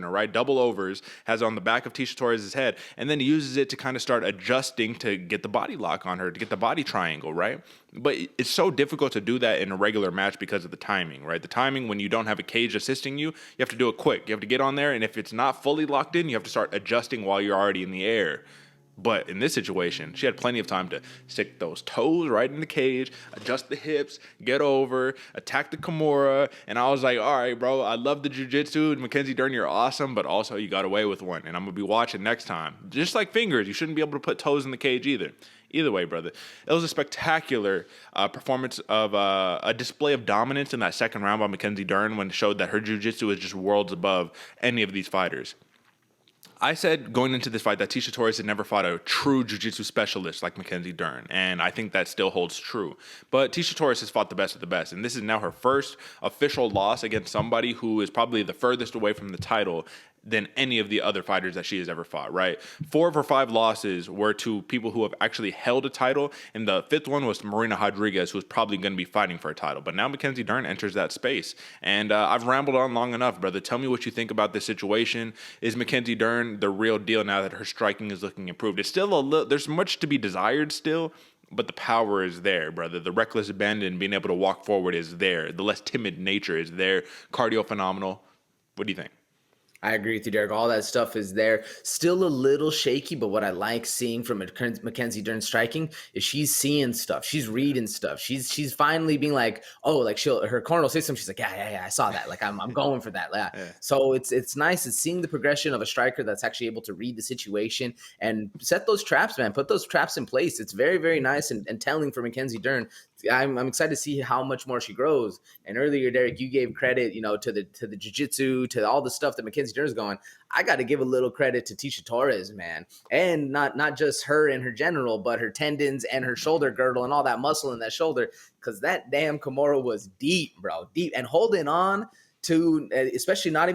right? Double overs, has on the back of Tecia Torres' head, and then uses it to kind of start adjusting to get the body lock on her, to get the body triangle, right? But it's so difficult to do that in a regular match because of the timing, right? The timing when you don't have a cage assisting you, you have to do it quick. You have to get on there, and if it's not fully locked in, you have to start adjusting while you're already in the air. But in this situation, she had plenty of time to stick those toes right in the cage, adjust the hips, get over, attack the Kimura. And I was like, all right, bro, I love the jiu-jitsu. Mackenzie Dern, you're awesome, but also you got away with one. And I'm going to be watching next time. Just like fingers, you shouldn't be able to put toes in the cage either. Either way, brother, it was a spectacular performance of a display of dominance in that second round by Mackenzie Dern when it showed that her jiu-jitsu is just worlds above any of these fighters. I said going into this fight that Tecia Torres had never fought a true jiu-jitsu specialist like Mackenzie Dern, and I think that still holds true. But Tecia Torres has fought the best of the best, and this is now her first official loss against somebody who is probably the furthest away from the title than any of the other fighters that she has ever fought, right? 4 of her 5 losses were to people who have actually held a title, and the 5th one was to Marina Rodriguez, who's probably going to be fighting for a title. But now Mackenzie Dern enters that space, and I've rambled on long enough, brother. Tell me what you think about this situation. Is Mackenzie Dern the real deal now that her striking is looking improved? It's still a little, there's much to be desired still, but the power is there, brother. The reckless abandon, being able to walk forward is there. The less timid nature is there. Cardio phenomenal. What do you think? I agree with you, Derick. All that stuff is there. Still a little shaky, but what I like seeing from Mackenzie Dern striking is she's seeing stuff. She's reading stuff. She's finally being like, oh, like her corner will say something. She's like, yeah, I saw that. Like I'm going for that. Yeah. So it's nice. It's seeing the progression of a striker that's actually able to read the situation and set those traps, man. Put those traps in place. It's very, very nice and telling for Mackenzie Dern. I'm excited to see how much more she grows. And earlier, Derick, you gave credit, to the jiu-jitsu, to all the stuff that Mackenzie Dern is going. I got to give a little credit to Tecia Torres, man. And not just her and her general, but her tendons and her shoulder girdle and all that muscle in that shoulder. Because that damn Kimura was deep, bro. Deep. And holding on to, especially not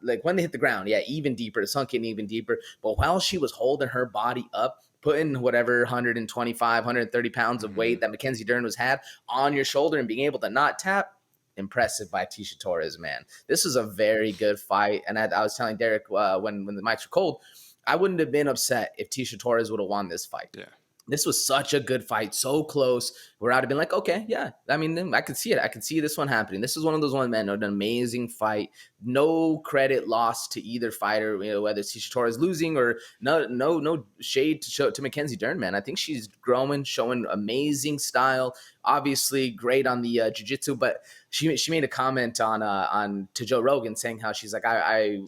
like when they hit the ground. Yeah, even deeper. Sunk in even deeper. But while she was holding her body up, putting whatever 125, 130 pounds of weight that Mackenzie Dern had on your shoulder and being able to not tap, impressive by Tecia Torres, man. This is a very good fight. And I was telling Derick when the mics were cold, I wouldn't have been upset if Tecia Torres would have won this fight. Yeah. This was such a good fight, so close, where I'd have been like, okay, yeah. I mean, I could see it. I could see this one happening. This is one of those ones, man, an amazing fight. No credit lost to either fighter, whether it's Tecia Torres losing or no shade to Mackenzie Dern, man. I think she's growing, showing amazing style. Obviously, great on the jiu-jitsu, but she made a comment to Joe Rogan saying how she's like, I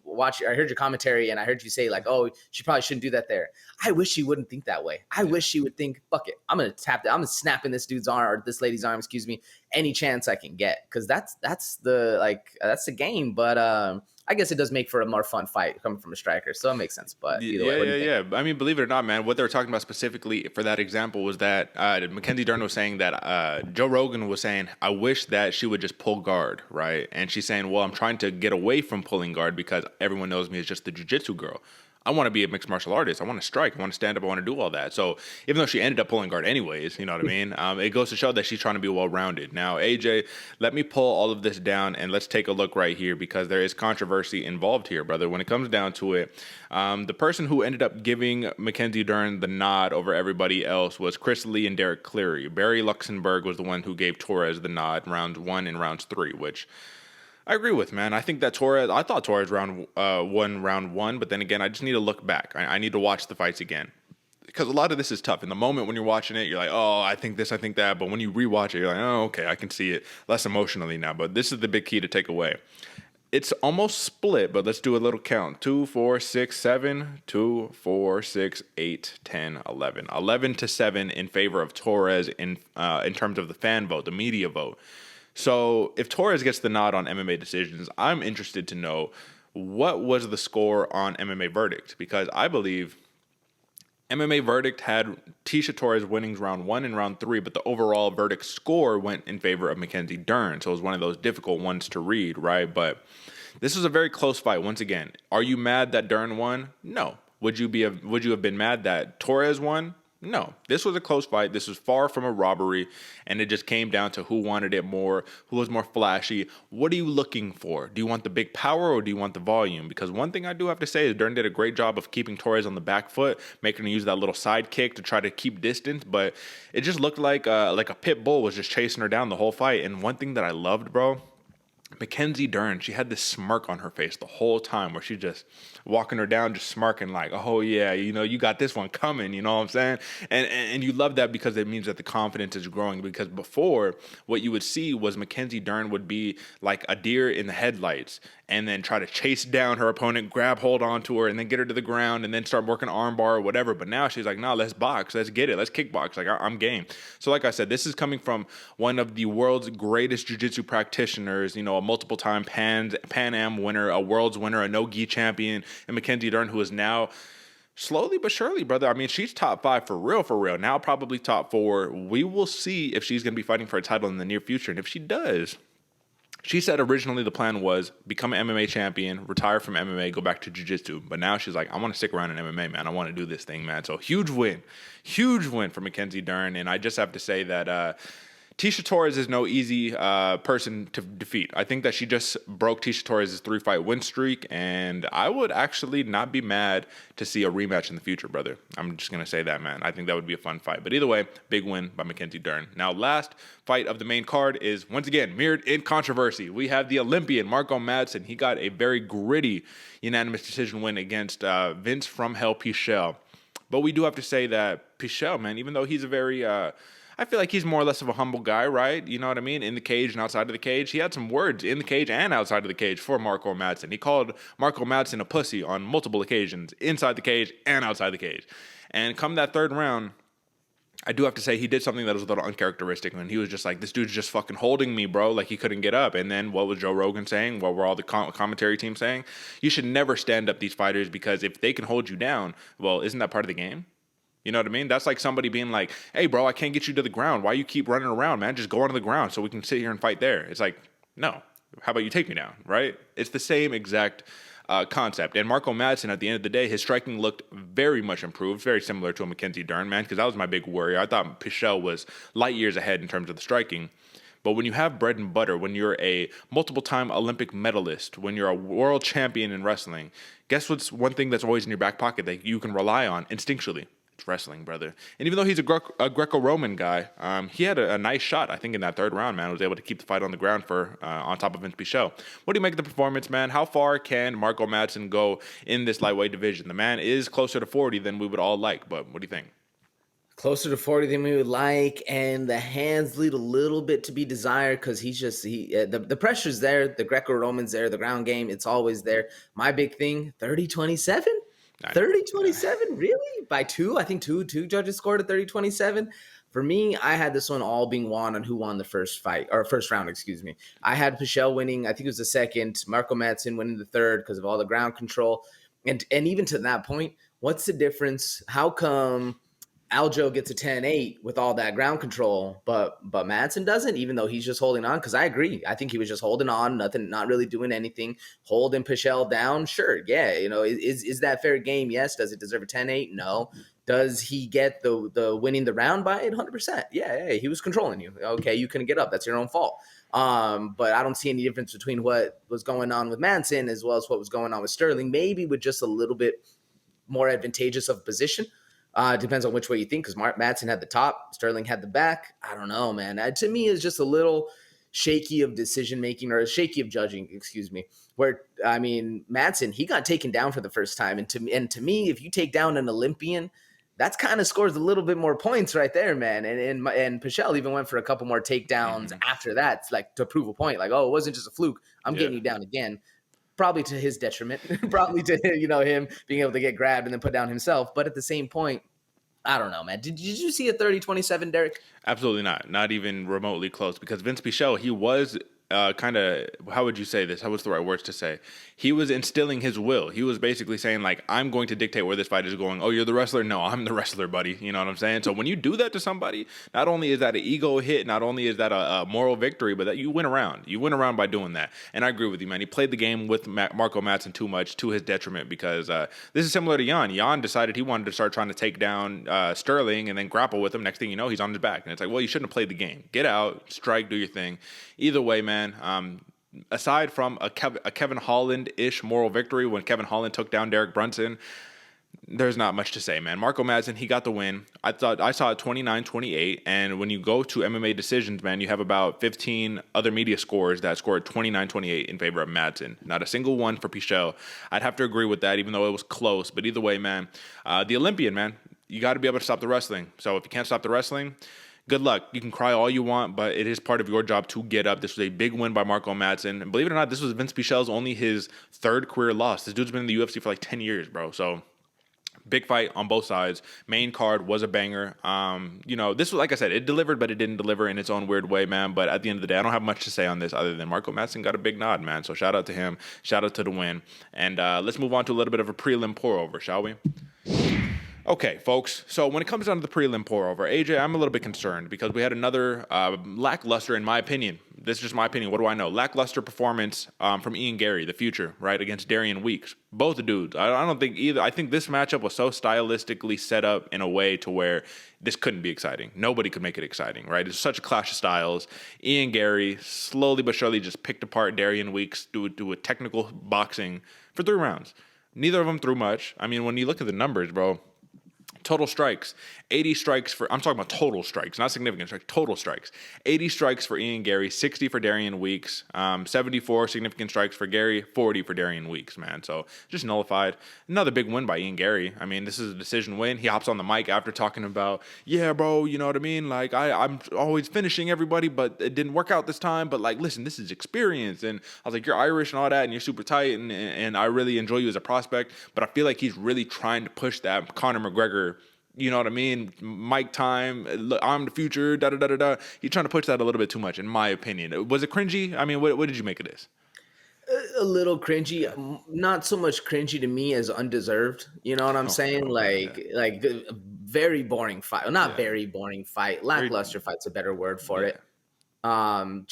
heard your commentary and I heard you say like, oh, she probably shouldn't do that there. I wish she wouldn't think that way. I wish she would think, fuck it, I'm gonna tap that. I'm snapping this dude's arm or this lady's arm, any chance I can get, because that's the game. But I guess it does make for a more fun fight coming from a striker, so it makes sense. But either way, yeah. I mean, believe it or not, man, what they were talking about specifically for that example was that Mackenzie Dern was saying that Joe Rogan was saying, I wish that she would just pull guard, right? And she's saying, well, I'm trying to get away from pulling guard because everyone knows me as just the jiu-jitsu girl. I want to be a mixed martial artist. I want to strike. I want to stand up. I want to do all that. So even though she ended up pulling guard anyways, you know what I mean? It goes to show that she's trying to be well-rounded. Now, AJ, let me pull all of this down and let's take a look right here because there is controversy involved here, brother. When it comes down to it, the person who ended up giving Mackenzie Dern the nod over everybody else was Chris Lee and Derek Cleary. Barry Luxembourg was the one who gave Torres the nod in rounds 1 and rounds 3, which I agree with, man. I think that I thought Torres round one, but then again, I just need to look back. I need to watch the fights again. Because a lot of this is tough. In the moment when you're watching it, you're like, oh, I think this, I think that. But when you rewatch it, you're like, oh, okay, I can see it less emotionally now. But this is the big key to take away. It's almost split, but let's do a little count. 2, 4, 6, 7, 2, 4, 6, 8, 10, 11. 11-7 in favor of Torres in terms of the fan vote, the media vote. So if Torres gets the nod on MMA decisions, I'm interested to know what was the score on MMA verdict, because I believe MMA verdict had Tecia Torres winning round 1 and round 3, but the overall verdict score went in favor of Mackenzie Dern. So it was one of those difficult ones to read, right? But this was a very close fight. Once again, are you mad that Dern won? No. Would you have been mad that Torres won? No, this was a close fight. This was far from a robbery, and it just came down to who wanted it more, who was more flashy. What are you looking for? Do you want the big power or do you want the volume? Because one thing I do have to say is Dern did a great job of keeping Torres on the back foot, making him use that little side kick to try to keep distance, but it just looked like a pit bull was just chasing her down the whole fight. And one thing that I loved, bro, Mackenzie Dern, she had this smirk on her face the whole time where she just walking her down, just smirking like, oh yeah, you got this one coming, you know what I'm saying? And you love that because it means that the confidence is growing, because before what you would see was Mackenzie Dern would be like a deer in the headlights and then try to chase down her opponent, grab hold onto her, and then get her to the ground and then start working armbar or whatever. But now she's like, nah, let's box, let's get it, let's kickbox. Like, I'm game. So like I said, this is coming from one of the world's greatest jiu-jitsu practitioners, a multiple-time Pan Am winner, a world's winner, a no-gi champion, and Mackenzie Dern, who is now slowly but surely, brother. I mean, she's top 5 for real. Now probably top 4. We will see if she's going to be fighting for a title in the near future. And if she does, she said originally the plan was become an MMA champion, retire from MMA, go back to jiu-jitsu. But now she's like, I want to stick around in MMA, man. I want to do this thing, man. So huge win for Mackenzie Dern. And I just have to say that Tecia Torres is no easy person to defeat. I think that she just broke Tecia Torres' 3-fight win streak, and I would actually not be mad to see a rematch in the future, brother. I'm just going to say that, man. I think that would be a fun fight. But either way, big win by Mackenzie Dern. Now, last fight of the main card is, once again, mirrored in controversy. We have the Olympian, Marco Madsen. He got a very gritty unanimous decision win against Vinc from Hell Pichel. But we do have to say that Pichel, man, even though he's a very... I feel like he's more or less of a humble guy, right? You know what I mean? In the cage and outside of the cage. He had some words in the cage and outside of the cage for Marco Madsen. He called Marco Madsen a pussy on multiple occasions, inside the cage and outside the cage. And come that third round, I do have to say he did something that was a little uncharacteristic, and he was just like, this dude's just fucking holding me, bro. Like, he couldn't get up. And then what was Joe Rogan saying? What were all the commentary team saying? You should never stand up these fighters, because if they can hold you down, well, isn't that part of the game? You know what I mean? That's like somebody being like, hey, bro, I can't get you to the ground. Why you keep running around, man? Just go onto the ground so we can sit here and fight there. It's like, no. How about you take me down, right? It's the same exact concept. And Marco Madsen, at the end of the day, his striking looked very much improved, very similar to a Mackenzie Dern, man, because that was my big worry. I thought Pichel was light years ahead in terms of the striking. But when you have bread and butter, when you're a multiple-time Olympic medalist, when you're a world champion in wrestling, guess what's one thing that's always in your back pocket that you can rely on instinctually? Wrestling, brother. And even though he's a Greco-Roman guy, he had a nice shot, I think, in that third round, man. Was able to keep the fight on the ground for on top of Vinc Pichel. What do you make of the performance, man? How far can Marco Madsen go in this lightweight division? The man is closer to 40 than we would all like, but what do you think? Closer to 40 than we would like, and the hands leave a little bit to be desired, because the pressure's there, the Greco-Roman's there, the ground game, it's always there. My big thing, 30-27? 30-27, really? By 2? I think two judges scored at 30-27. For me, I had this one all being won on who won the first round, excuse me. I had Pichel winning, I think it was the second, Marco Madsen winning the third because of all the ground control. And even to that point, what's the difference? How come Aljo gets a 10-8 with all that ground control, but Madsen doesn't, even though he's just holding on? Because I agree. I think he was just holding on, not really doing anything, holding Pichel down. Sure, yeah. Is that fair game? Yes. Does it deserve a 10-8? No. Does he get the winning the round by 100%? Yeah, he was controlling you. Okay, you couldn't get up. That's your own fault. But I don't see any difference between what was going on with Madsen as well as what was going on with Sterling, maybe with just a little bit more advantageous of position. Depends on which way you think, because Madsen had the top, Sterling had the back. I don't know, man. To me, it's just a little shaky of decision-making, or shaky of judging, excuse me, where, I mean, Madsen, he got taken down for the first time. And to me, if you take down an Olympian, that's kind of scores a little bit more points right there, man. And Pichel even went for a couple more takedowns after that, like to prove a point. Like, oh, it wasn't just a fluke. I'm getting you down again. Probably to his detriment, probably to him being able to get grabbed and then put down himself. But at the same point, I don't know, man. Did you see a 30-27, Derick? Absolutely not even remotely close. Because Vinc Pichel, he was kind of, how would you say this? What's the right words to say? He was instilling his will. He was basically saying, like, I'm going to dictate where this fight is going. Oh, you're the wrestler? No, I'm the wrestler, buddy. You know what I'm saying? So when you do that to somebody, not only is that an ego hit, not only is that a moral victory, but that you win around. You win around by doing that. And I agree with you, man. He played the game with Marco Madsen too much, to his detriment, because this is similar to Yan. Yan decided he wanted to start trying to take down Sterling and then grapple with him. Next thing you know, he's on his back. And it's like, well, you shouldn't have played the game. Get out, strike, do your thing. Either way, man, aside from a Kevin Holland-ish moral victory when Kevin Holland took down Derick Brunson, there's not much to say, man. Marco Madsen, he got the win. I saw it 29-28, and when you go to MMA decisions, man, you have about 15 other media scores that scored 29-28 in favor of Madsen. Not a single one for Pichel. I'd have to agree with that, even though it was close. But either way, man, the Olympian, man, you got to be able to stop the wrestling. So if you can't stop the wrestling, good luck. You can cry all you want, but it is part of your job to get up. This was a big win by Marco Madsen. And believe it or not, this was Vinc Pichel's only his third career loss. This dude's been in the UFC for like 10 years, bro. So big fight on both sides. Main card was a banger. This was, like I said, it delivered, but it didn't deliver in its own weird way, man. But at the end of the day, I don't have much to say on this other than Marco Madsen got a big nod, man. So shout out to him. Shout out to the win. And let's move on to a little bit of a prelim pour-over, shall we? Okay, folks, so when it comes down to the prelim pour-over, AJ, I'm a little bit concerned because we had another lackluster, in my opinion. This is just my opinion. What do I know? Lackluster performance from Ian Garry, the future, right, against Darian Weeks. Both the dudes. I don't think either. I think this matchup was so stylistically set up in a way to where this couldn't be exciting. Nobody could make it exciting, right? It's such a clash of styles. Ian Garry slowly but surely just picked apart Darian Weeks, do a technical boxing for 3 rounds. Neither of them threw much. I mean, when you look at the numbers, bro, total strikes, 80 strikes for, I'm talking about total strikes, not significant strikes, total strikes. 80 strikes for Ian Garry, 60 for Darian Weeks, 74 significant strikes for Garry, 40 for Darian Weeks, man. So just nullified. Another big win by Ian Garry. I mean, this is a decision win. He hops on the mic after talking about, yeah, bro, you know what I mean? Like, I'm always finishing everybody, but it didn't work out this time. But like, listen, this is experience. And I was like, you're Irish and all that, and you're super tight, and I really enjoy you as a prospect. But I feel like he's really trying to push that Conor McGregor, you know what I mean? Mic time, I'm the future, da-da-da-da-da. He's trying to push that a little bit too much, in my opinion. Was it cringy? I mean, what did you make of this? A little cringy. Not so much cringy to me as undeserved. You know what I'm saying? Like very boring fight. Well, not very boring fight. Lackluster fight's a better word for it. I'm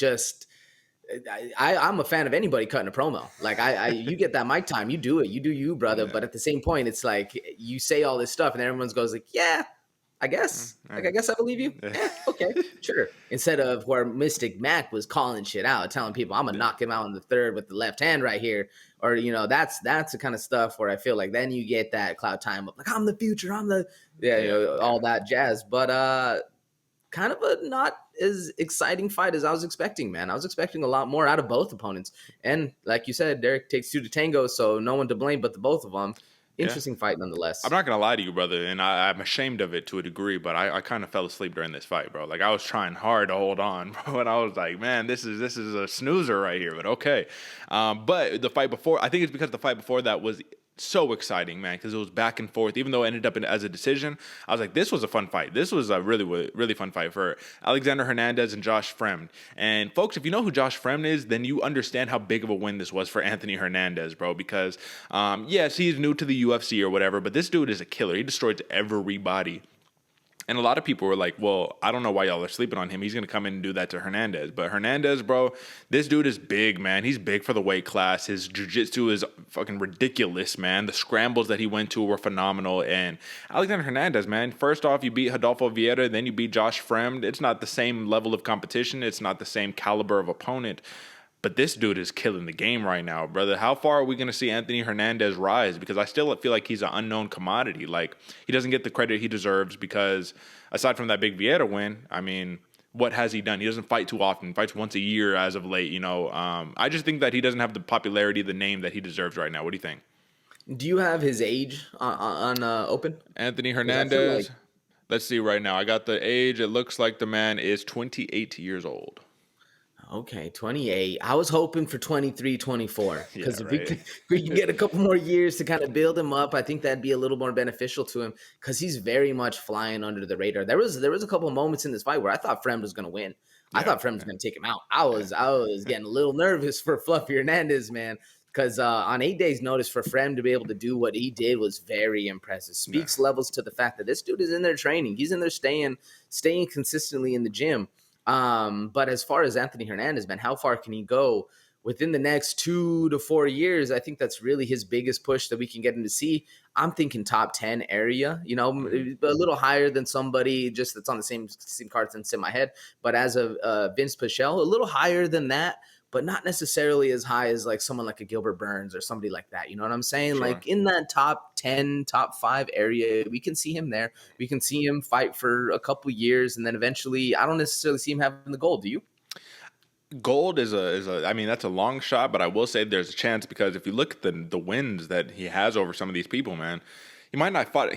a fan of anybody cutting a promo. Like you get that mic time, you do it, you do you, brother. Yeah. But at the same point, it's like you say all this stuff, and everyone goes like, "Yeah, I guess, like I guess I believe you. Yeah, okay, sure." Instead of where Mystic Mac was calling shit out, telling people, "I'm gonna knock him out in the third with the left hand right here," or that's the kind of stuff where I feel like then you get that cloud time of like, "I'm the future, I'm the all that jazz." But kind of a not as exciting fight as I was expecting, man. I was expecting a lot more out of both opponents. And like you said, Derick takes 2 to tango, so no one to blame but the both of them. Interesting fight nonetheless. I'm not going to lie to you, brother, and I'm ashamed of it to a degree, but I kind of fell asleep during this fight, bro. Like, I was trying hard to hold on, bro, and I was like, man, this is a snoozer right here, but okay. But the fight before, I think it's because the fight before that was so exciting, man, because it was back and forth. Even though it ended up as a decision, I was like, this was a fun fight. This was a really, really fun fight for Alexander Hernandez and Josh Fremd. And folks, if you know who Josh Fremd is, then you understand how big of a win this was for Anthony Hernandez, bro, because yes, he's new to the UFC or whatever, but this dude is a killer. He destroyed everybody. And a lot of people were like, well, I don't know why y'all are sleeping on him. He's going to come in and do that to Hernandez. But Hernandez, bro, this dude is big, man. He's big for the weight class. His jiu-jitsu is fucking ridiculous, man. The scrambles that he went to were phenomenal. And Alexander Hernandez, man, first off, you beat Rodolfo Vieira, then you beat Josh Fremd. It's not the same level of competition. It's not the same caliber of opponent. But this dude is killing the game right now, brother. How far are we going to see Anthony Hernandez rise? Because I still feel like he's an unknown commodity. Like, he doesn't get the credit he deserves because aside from that big Vieira win, I mean, what has he done? He doesn't fight too often. He fights once a year as of late, you know. I just think that he doesn't have the popularity, the name that he deserves right now. What do you think? Do you have his age on open? Anthony Hernandez? Let's see right now. I got the age. It looks like the man is 28 years old. Okay, 28. I was hoping for 23, 24. Because if we can get a couple more years to kind of build him up, I think that'd be a little more beneficial to him because he's very much flying under the radar. There was a couple of moments in this fight where I thought Fremd was going to win. I thought Fremd was going to take him out. I was getting a little nervous for Fluffy Hernandez, man, because on 8 days' notice for Fremd to be able to do what he did was very impressive. Speaks levels to the fact that this dude is in there training. He's in there staying consistently in the gym. But as far as Anthony Hernandez, man, how far can he go within the next 2 to 4 years? I think that's really his biggest push that we can get him to see. I'm thinking top 10 area, you know, a little higher than somebody just that's on the same cards that's in my head. But as of Vinc Pichel, a little higher than that. but not necessarily as high as like someone like a Gilbert Burns or somebody like that. You know what I'm saying? Sure. Like in that top 10, top 5 area, we can see him there. We can see him fight for a couple years, and then eventually, I don't necessarily see him having the gold. Do you? Gold is I mean, that's a long shot, but I will say there's a chance, because if you look at the wins that he has over some of these people, man, he might not fight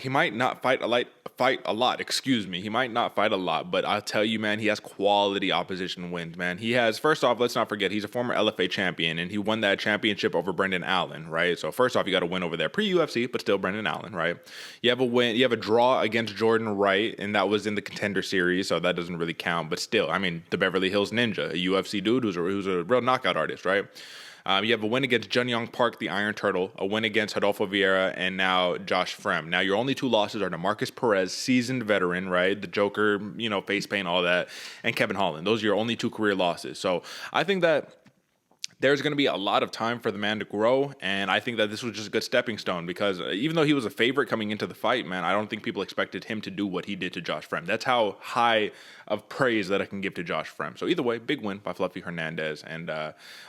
a lot. Excuse me. He might not fight a lot, but I'll tell you, man, he has quality opposition wins, man. He has, first off, let's not forget, he's a former LFA champion, and he won that championship over Brendan Allen, right? So first off, you got to win over there pre-UFC, but still Brendan Allen, right? You have a draw against Jordan Wright, and that was in the Contender Series, so that doesn't really count. But still, I mean, the Beverly Hills Ninja, a UFC dude who's a real knockout artist, right? You have a win against Jun Young Park, the Iron Turtle, a win against Rodolfo Vieira, and now Josh Frem. Now, your only 2 losses are DeMarcus Perez, seasoned veteran, right? The Joker, face paint, all that, and Kevin Holland. Those are your only 2 career losses. So I think that there's going to be a lot of time for the man to grow, and I think that this was just a good stepping stone, because even though he was a favorite coming into the fight, man, I don't think people expected him to do what he did to Josh Frem. That's how high of praise that I can give to Josh Frem. So either way, big win by Fluffy Hernandez, and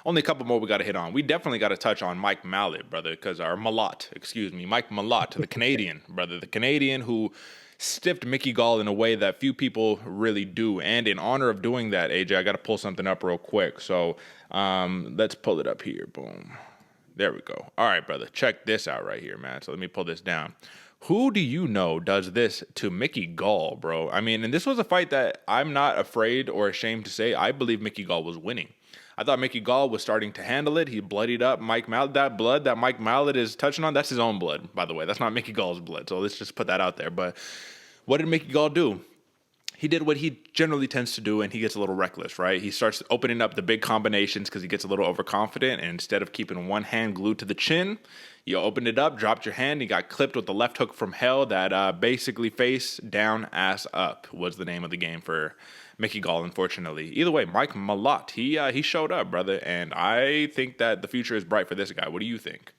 only a couple more we got to hit on. We definitely got to touch on Mike Malott, brother, Mike Malott, the Canadian, brother, the Canadian who stiffed Mickey Gall in a way that few people really do. And in honor of doing that, AJ, I got to pull something up real quick. So let's pull it up here. Boom. There we go. All right, brother. Check this out right here, man. So let me pull this down. Who do you know does this to Mickey Gall, bro? I mean, and this was a fight that I'm not afraid or ashamed to say I believe Mickey Gall was winning. I thought Mickey Gall was starting to handle it. He bloodied up Mike Malott. That blood that Mike Malott is touching on, that's his own blood, by the way. That's not Mickey Gall's blood. So let's just put that out there. But what did Mickey Gall do? He did what he generally tends to do, and he gets a little reckless, right? He starts opening up the big combinations because he gets a little overconfident, and instead of keeping one hand glued to the chin, you opened it up, dropped your hand, he got clipped with the left hook from hell that basically face down, ass up was the name of the game for Mickey Gall, unfortunately. Either way, Mike Malott, he showed up, brother, and I think that the future is bright for this guy. What do you think?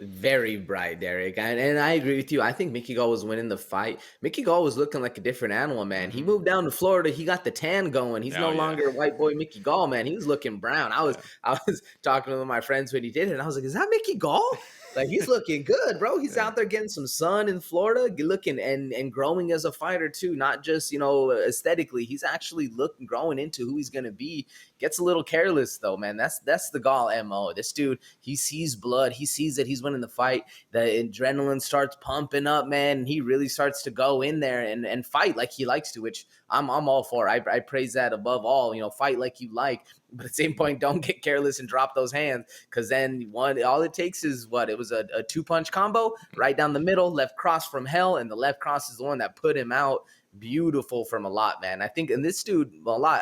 Very bright, Derick. And I agree with you. I think Mickey Gall was winning the fight. Mickey Gall was looking like a different animal, man. He moved down to Florida. He got the tan going. He's no longer white boy Mickey Gall, man. He was looking brown. I was talking to one of my friends when he did it, and I was like, is that Mickey Gall? Like, he's looking good, bro. He's out there getting some sun in Florida, looking and growing as a fighter too, not just, aesthetically. He's actually growing into who he's going to be. Gets a little careless though, man. That's the Gall MO. This dude, he sees blood. He sees that he's winning the fight. The adrenaline starts pumping up, man. And he really starts to go in there and fight like he likes to, which I'm all for. I praise that above all. Fight like you like. But at the same point, don't get careless and drop those hands, because then all it takes is it was a 2-punch combo right down the middle, left cross from hell, and the left cross is the one that put him out. Beautiful from Malott, man. I think, and this dude, Malott,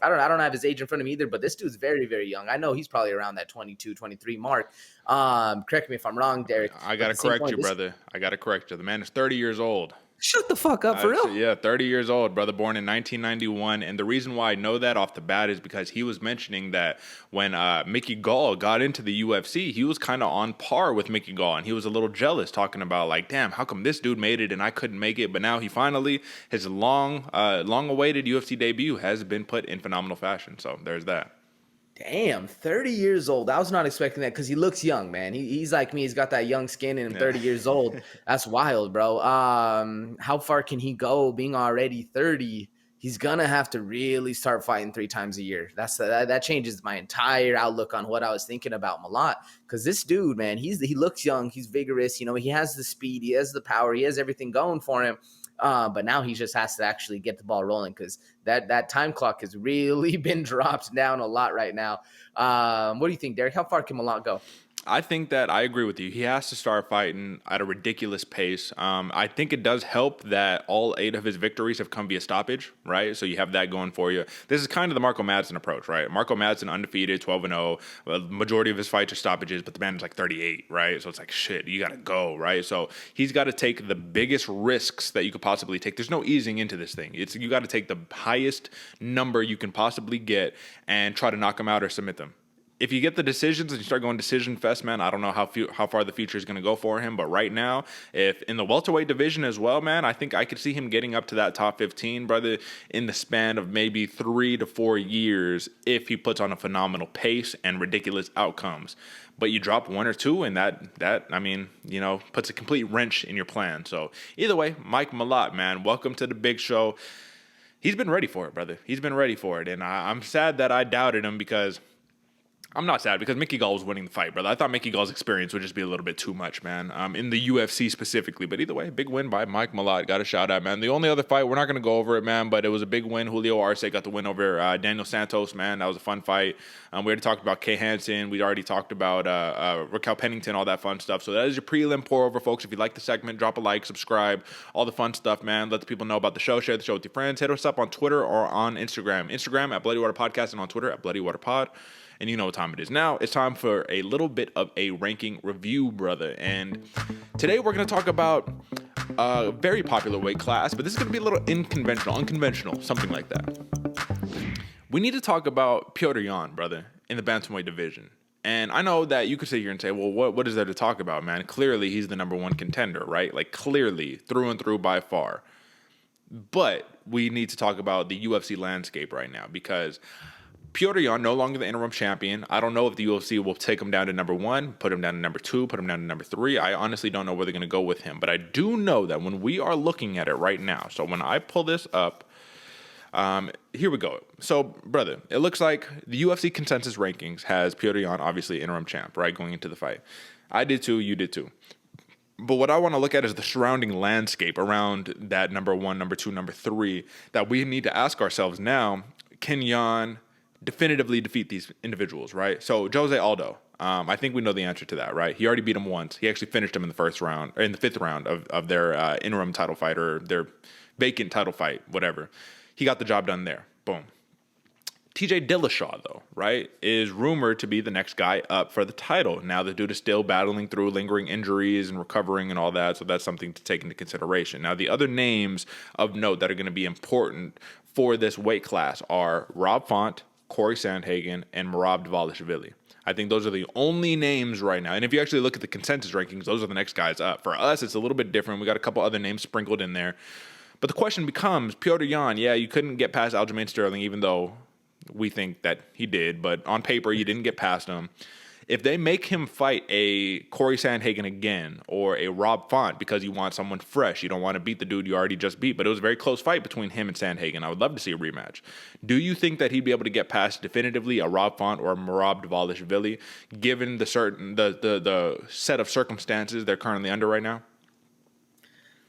I don't have his age in front of me either, but this dude's very, very young. I know he's probably around that 22, 23 mark. Correct me if I'm wrong, Derick. I got to correct you, brother. I got to correct you. The man is 30 years old. Shut the fuck up, for real? Yeah, 30 years old, brother, born in 1991. And the reason why I know that off the bat is because he was mentioning that when Mickey Gall got into the UFC, he was kind of on par with Mickey Gall. And he was a little jealous, talking about, like, damn, how come this dude made it and I couldn't make it? But now he finally, his long-awaited UFC debut has been put in phenomenal fashion. So there's that. Damn, 30 years old. I was not expecting that, because he looks young, man. He's like me. He's got that young skin and 30 years old. That's wild, bro. How far can he go being already 30? He's going to have to really start fighting 3 times a year. That changes my entire outlook on what I was thinking about Malott, because this dude, man, he looks young. He's vigorous. He has the speed. He has the power. He has everything going for him. But now he just has to actually get the ball rolling, because that time clock has really been dropped down a lot right now. What do you think, Derick? How far can Malott go? I think that I agree with you. He has to start fighting at a ridiculous pace. I think it does help that all 8 of his victories have come via stoppage, right? So you have that going for you. This is kind of the Marco Madsen approach, right? Marco Madsen undefeated, 12-0. The majority of his fights are stoppages, but the man is like 38, right? So it's like, shit, you got to go, right? So he's got to take the biggest risks that you could possibly take. There's no easing into this thing. You got to take the highest number you can possibly get and try to knock him out or submit them. if you get the decisions and you start going decision fest, man, I don't know how far the future is going to go for him. But right now, if in the welterweight division as well, man, I think I could see him getting up to that top 15, brother, in the span of maybe 3 to 4 years if he puts on a phenomenal pace and ridiculous outcomes. But you drop 1 or 2, and that I mean, you know, puts a complete wrench in your plan. So either way, Mike Malott, man, welcome to the big show. He's been ready for it, brother. He's been ready for it. And I'm sad that I doubted him because I'm not sad because Mickey Gall was winning the fight, brother. I thought Mickey Gall's experience would just be a little bit too much, man, in the UFC specifically. But either way, big win by Mike Malott. Got a shout out, man. The only other fight, we're not going to go over it, man, but it was a big win. Julio Arce got the win over Daniel Santos, man. That was a fun fight. We already talked about Kay Hansen. We already talked about Raquel Pennington, all that fun stuff. So that is your prelim pour-over, folks. If you like the segment, drop a like, subscribe, all the fun stuff, man. Let the people know about the show. Share the show with your friends. Hit us up on Twitter or on Instagram. Instagram at Bloody Water Podcast and on Twitter at Bloody Water Pod. And you know what time it is now. It's time for a little bit of a ranking review, brother. And today we're going to talk about a very popular weight class, but this is going to be a little unconventional, something like that. We need to talk about Petr Yan, brother, in the bantamweight division. And I know that you could sit here and say, well, what is there to talk about, man? Clearly, he's the number one contender, right? Like, clearly, through and through by far. But we need to talk about the UFC landscape right now because Petr Yan, no longer the interim champion. I don't know if the UFC will take him down to number 1, put him down to number 2, put him down to number 3. I honestly don't know where they're going to go with him. But I do know that when we are looking at it right now, so when I pull this up, here we go. So, brother, it looks like the UFC consensus rankings has Petr Yan obviously interim champ, right, going into the fight. I did too, you did too. But what I want to look at is the surrounding landscape around that number 1, number 2, number 3 that we need to ask ourselves now. Can Yan definitively defeat these individuals, right? So Jose Aldo, I think we know the answer to that, right? He already beat him once. He actually finished him in the first round, or in the 5th round of their interim title fight or their vacant title fight, whatever. He got the job done there. Boom. TJ Dillashaw, though, right, is rumored to be the next guy up for the title. Now the dude is still battling through lingering injuries and recovering and all that, so that's something to take into consideration. Now the other names of note that are going to be important for this weight class are Rob Font, Corey Sandhagen, and Merab Dvalishvili. I think those are the only names right now. And if you actually look at the consensus rankings, those are the next guys up. For us, it's a little bit different. We got a couple other names sprinkled in there. But the question becomes, Petr Yan, yeah, you couldn't get past Aljamain Sterling, even though we think that he did. But on paper, you didn't get past him. If they make him fight a Corey Sandhagen again or a Rob Font because you want someone fresh, you don't want to beat the dude you already just beat, but it was a very close fight between him and Sandhagen. I would love to see a rematch. Do you think that he'd be able to get past definitively a Rob Font or a Merab Dvalishvili given the set of circumstances they're currently under right now?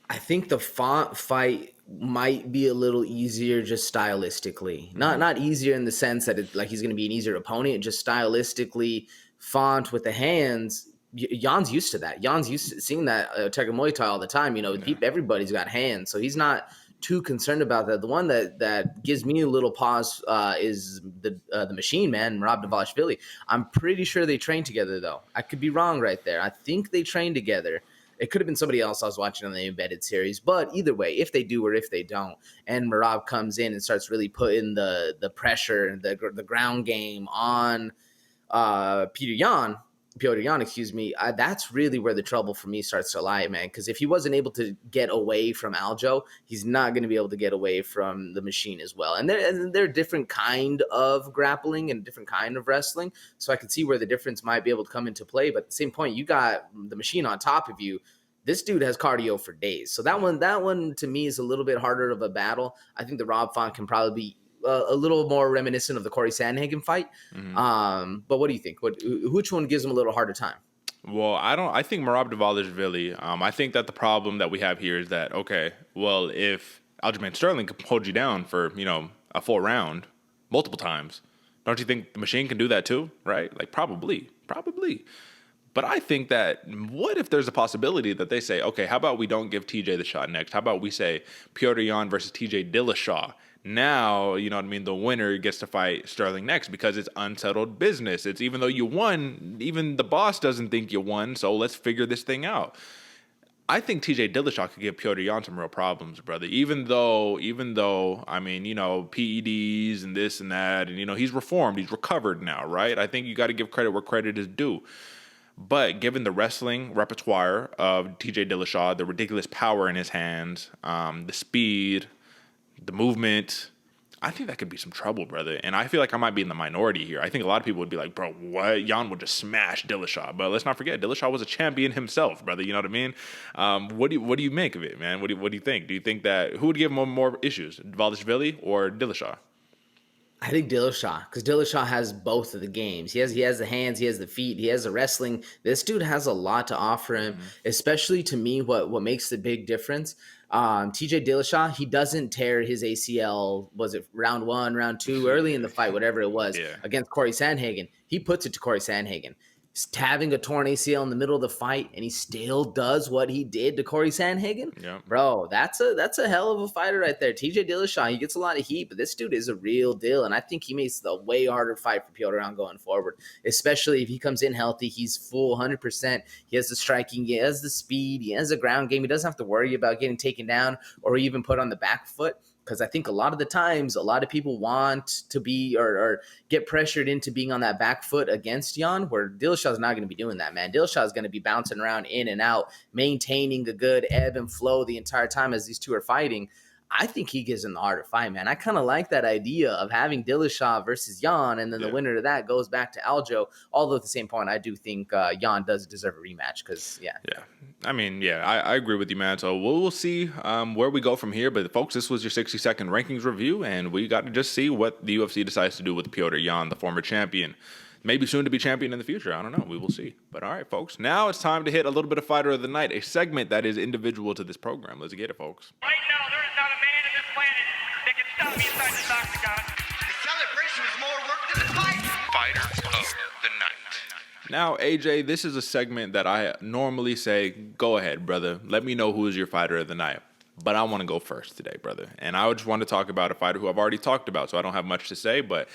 I think the Font fight might be a little easier just stylistically. Not easier in the sense that it's like he's going to be an easier opponent, just stylistically. Font with the hands, Jan's used to that. Jan's used to seeing that Ortega Muay Thai all the time. You know, everybody's got hands, so he's not too concerned about that. The one that gives me a little pause is the machine man, Merab Dvalishvili. I'm pretty sure they train together, though. I could be wrong right there. I think they train together. It could have been somebody else I was watching on the embedded series, but either way, if they do or if they don't, and Merab comes in and starts really putting the pressure, the ground game on Petr Yan, that's really where the trouble for me starts to lie, man. Because if he wasn't able to get away from Aljo, he's not going to be able to get away from the machine as well. And they're different kind of grappling and different kind of wrestling. So I could see where the difference might be able to come into play. But at the same point, you got the machine on top of you. This dude has cardio for days. So that one to me is a little bit harder of a battle. I think the Rob Font can probably be a little more reminiscent of the Corey Sandhagen fight. Mm-hmm. But what do you think? Which one gives him a little harder time? Well, I think Merab Dvalishvili, I think that the problem that we have here is that, okay, well, if Aljamain Sterling can hold you down for, a full round multiple times, don't you think the machine can do that too, right? Like probably. But I think that what if there's a possibility that they say, okay, how about we don't give TJ the shot next? How about we say Petr Yan versus TJ Dillashaw? Now, the winner gets to fight Sterling next because it's unsettled business. It's even though you won, even the boss doesn't think you won, so let's figure this thing out. I think TJ Dillashaw could give Petr Yan some real problems, brother. Even though, I mean, you know, PEDs and this and that, and, you know, he's reformed, he's recovered now, right? I think you got to give credit where credit is due. But given the wrestling repertoire of TJ Dillashaw, the ridiculous power in his hands, the speed, the movement, I think that could be some trouble, brother. And I feel like I might be in the minority here. I think a lot of people would be like, bro, what? Yan would just smash Dillashaw. But let's not forget, Dillashaw was a champion himself, brother. You know what I mean? What do you make of it, man? What do you think? Do you think that who would give him more issues, Dvalishvili or Dillashaw? I think Dillashaw, because Dillashaw has both of the games. He has the hands, he has the feet, he has the wrestling. This dude has a lot to offer him, especially to me. What makes the big difference? TJ Dillashaw, he doesn't tear his ACL. Was it round 1, round 2, early in the fight, whatever it was, against Corey Sandhagen? He puts it to Corey Sandhagen. He's having a torn ACL in the middle of the fight, and he still does what he did to Corey Sandhagen. Yeah. Bro, that's a hell of a fighter right there. TJ Dillashaw, he gets a lot of heat, but this dude is a real deal, and I think he makes the way harder fight for Petr Yan going forward, especially if he comes in healthy. He's full 100%. He has the striking, he has the speed, he has the ground game. He doesn't have to worry about getting taken down or even put on the back foot. Because I think a lot of the times, a lot of people want to be or get pressured into being on that back foot against Yan, where Dillashaw's not going to be doing that, man. Dillashaw's going to be bouncing around in and out, maintaining a good ebb and flow the entire time as these two are fighting. I think he gives him the harder fight, man. I kind of like that idea of having Dillashaw versus Yan, and then the winner of that goes back to Aljo. Although at the same point, I do think Yan does deserve a rematch because, I mean, I agree with you, man. So we'll see where we go from here. But, folks, this was your 60-second rankings review, and we got to just see what the UFC decides to do with Petr Yan, the former champion. Maybe soon to be champion in the future. I don't know. We will see. But, all right, folks. Now it's time to hit a little bit of Fighter of the Night, a segment that is individual to this program. Let's get it, folks. Right now, there is not a man in this planet that can stop me inside this octagon. The celebration is more work than the fight. Fighter of the Night. Now, AJ, this is a segment that I normally say, go ahead, brother. Let me know who is your Fighter of the Night. But I want to go first today, brother. And I just want to talk about a fighter who I've already talked about, so I don't have much to say, but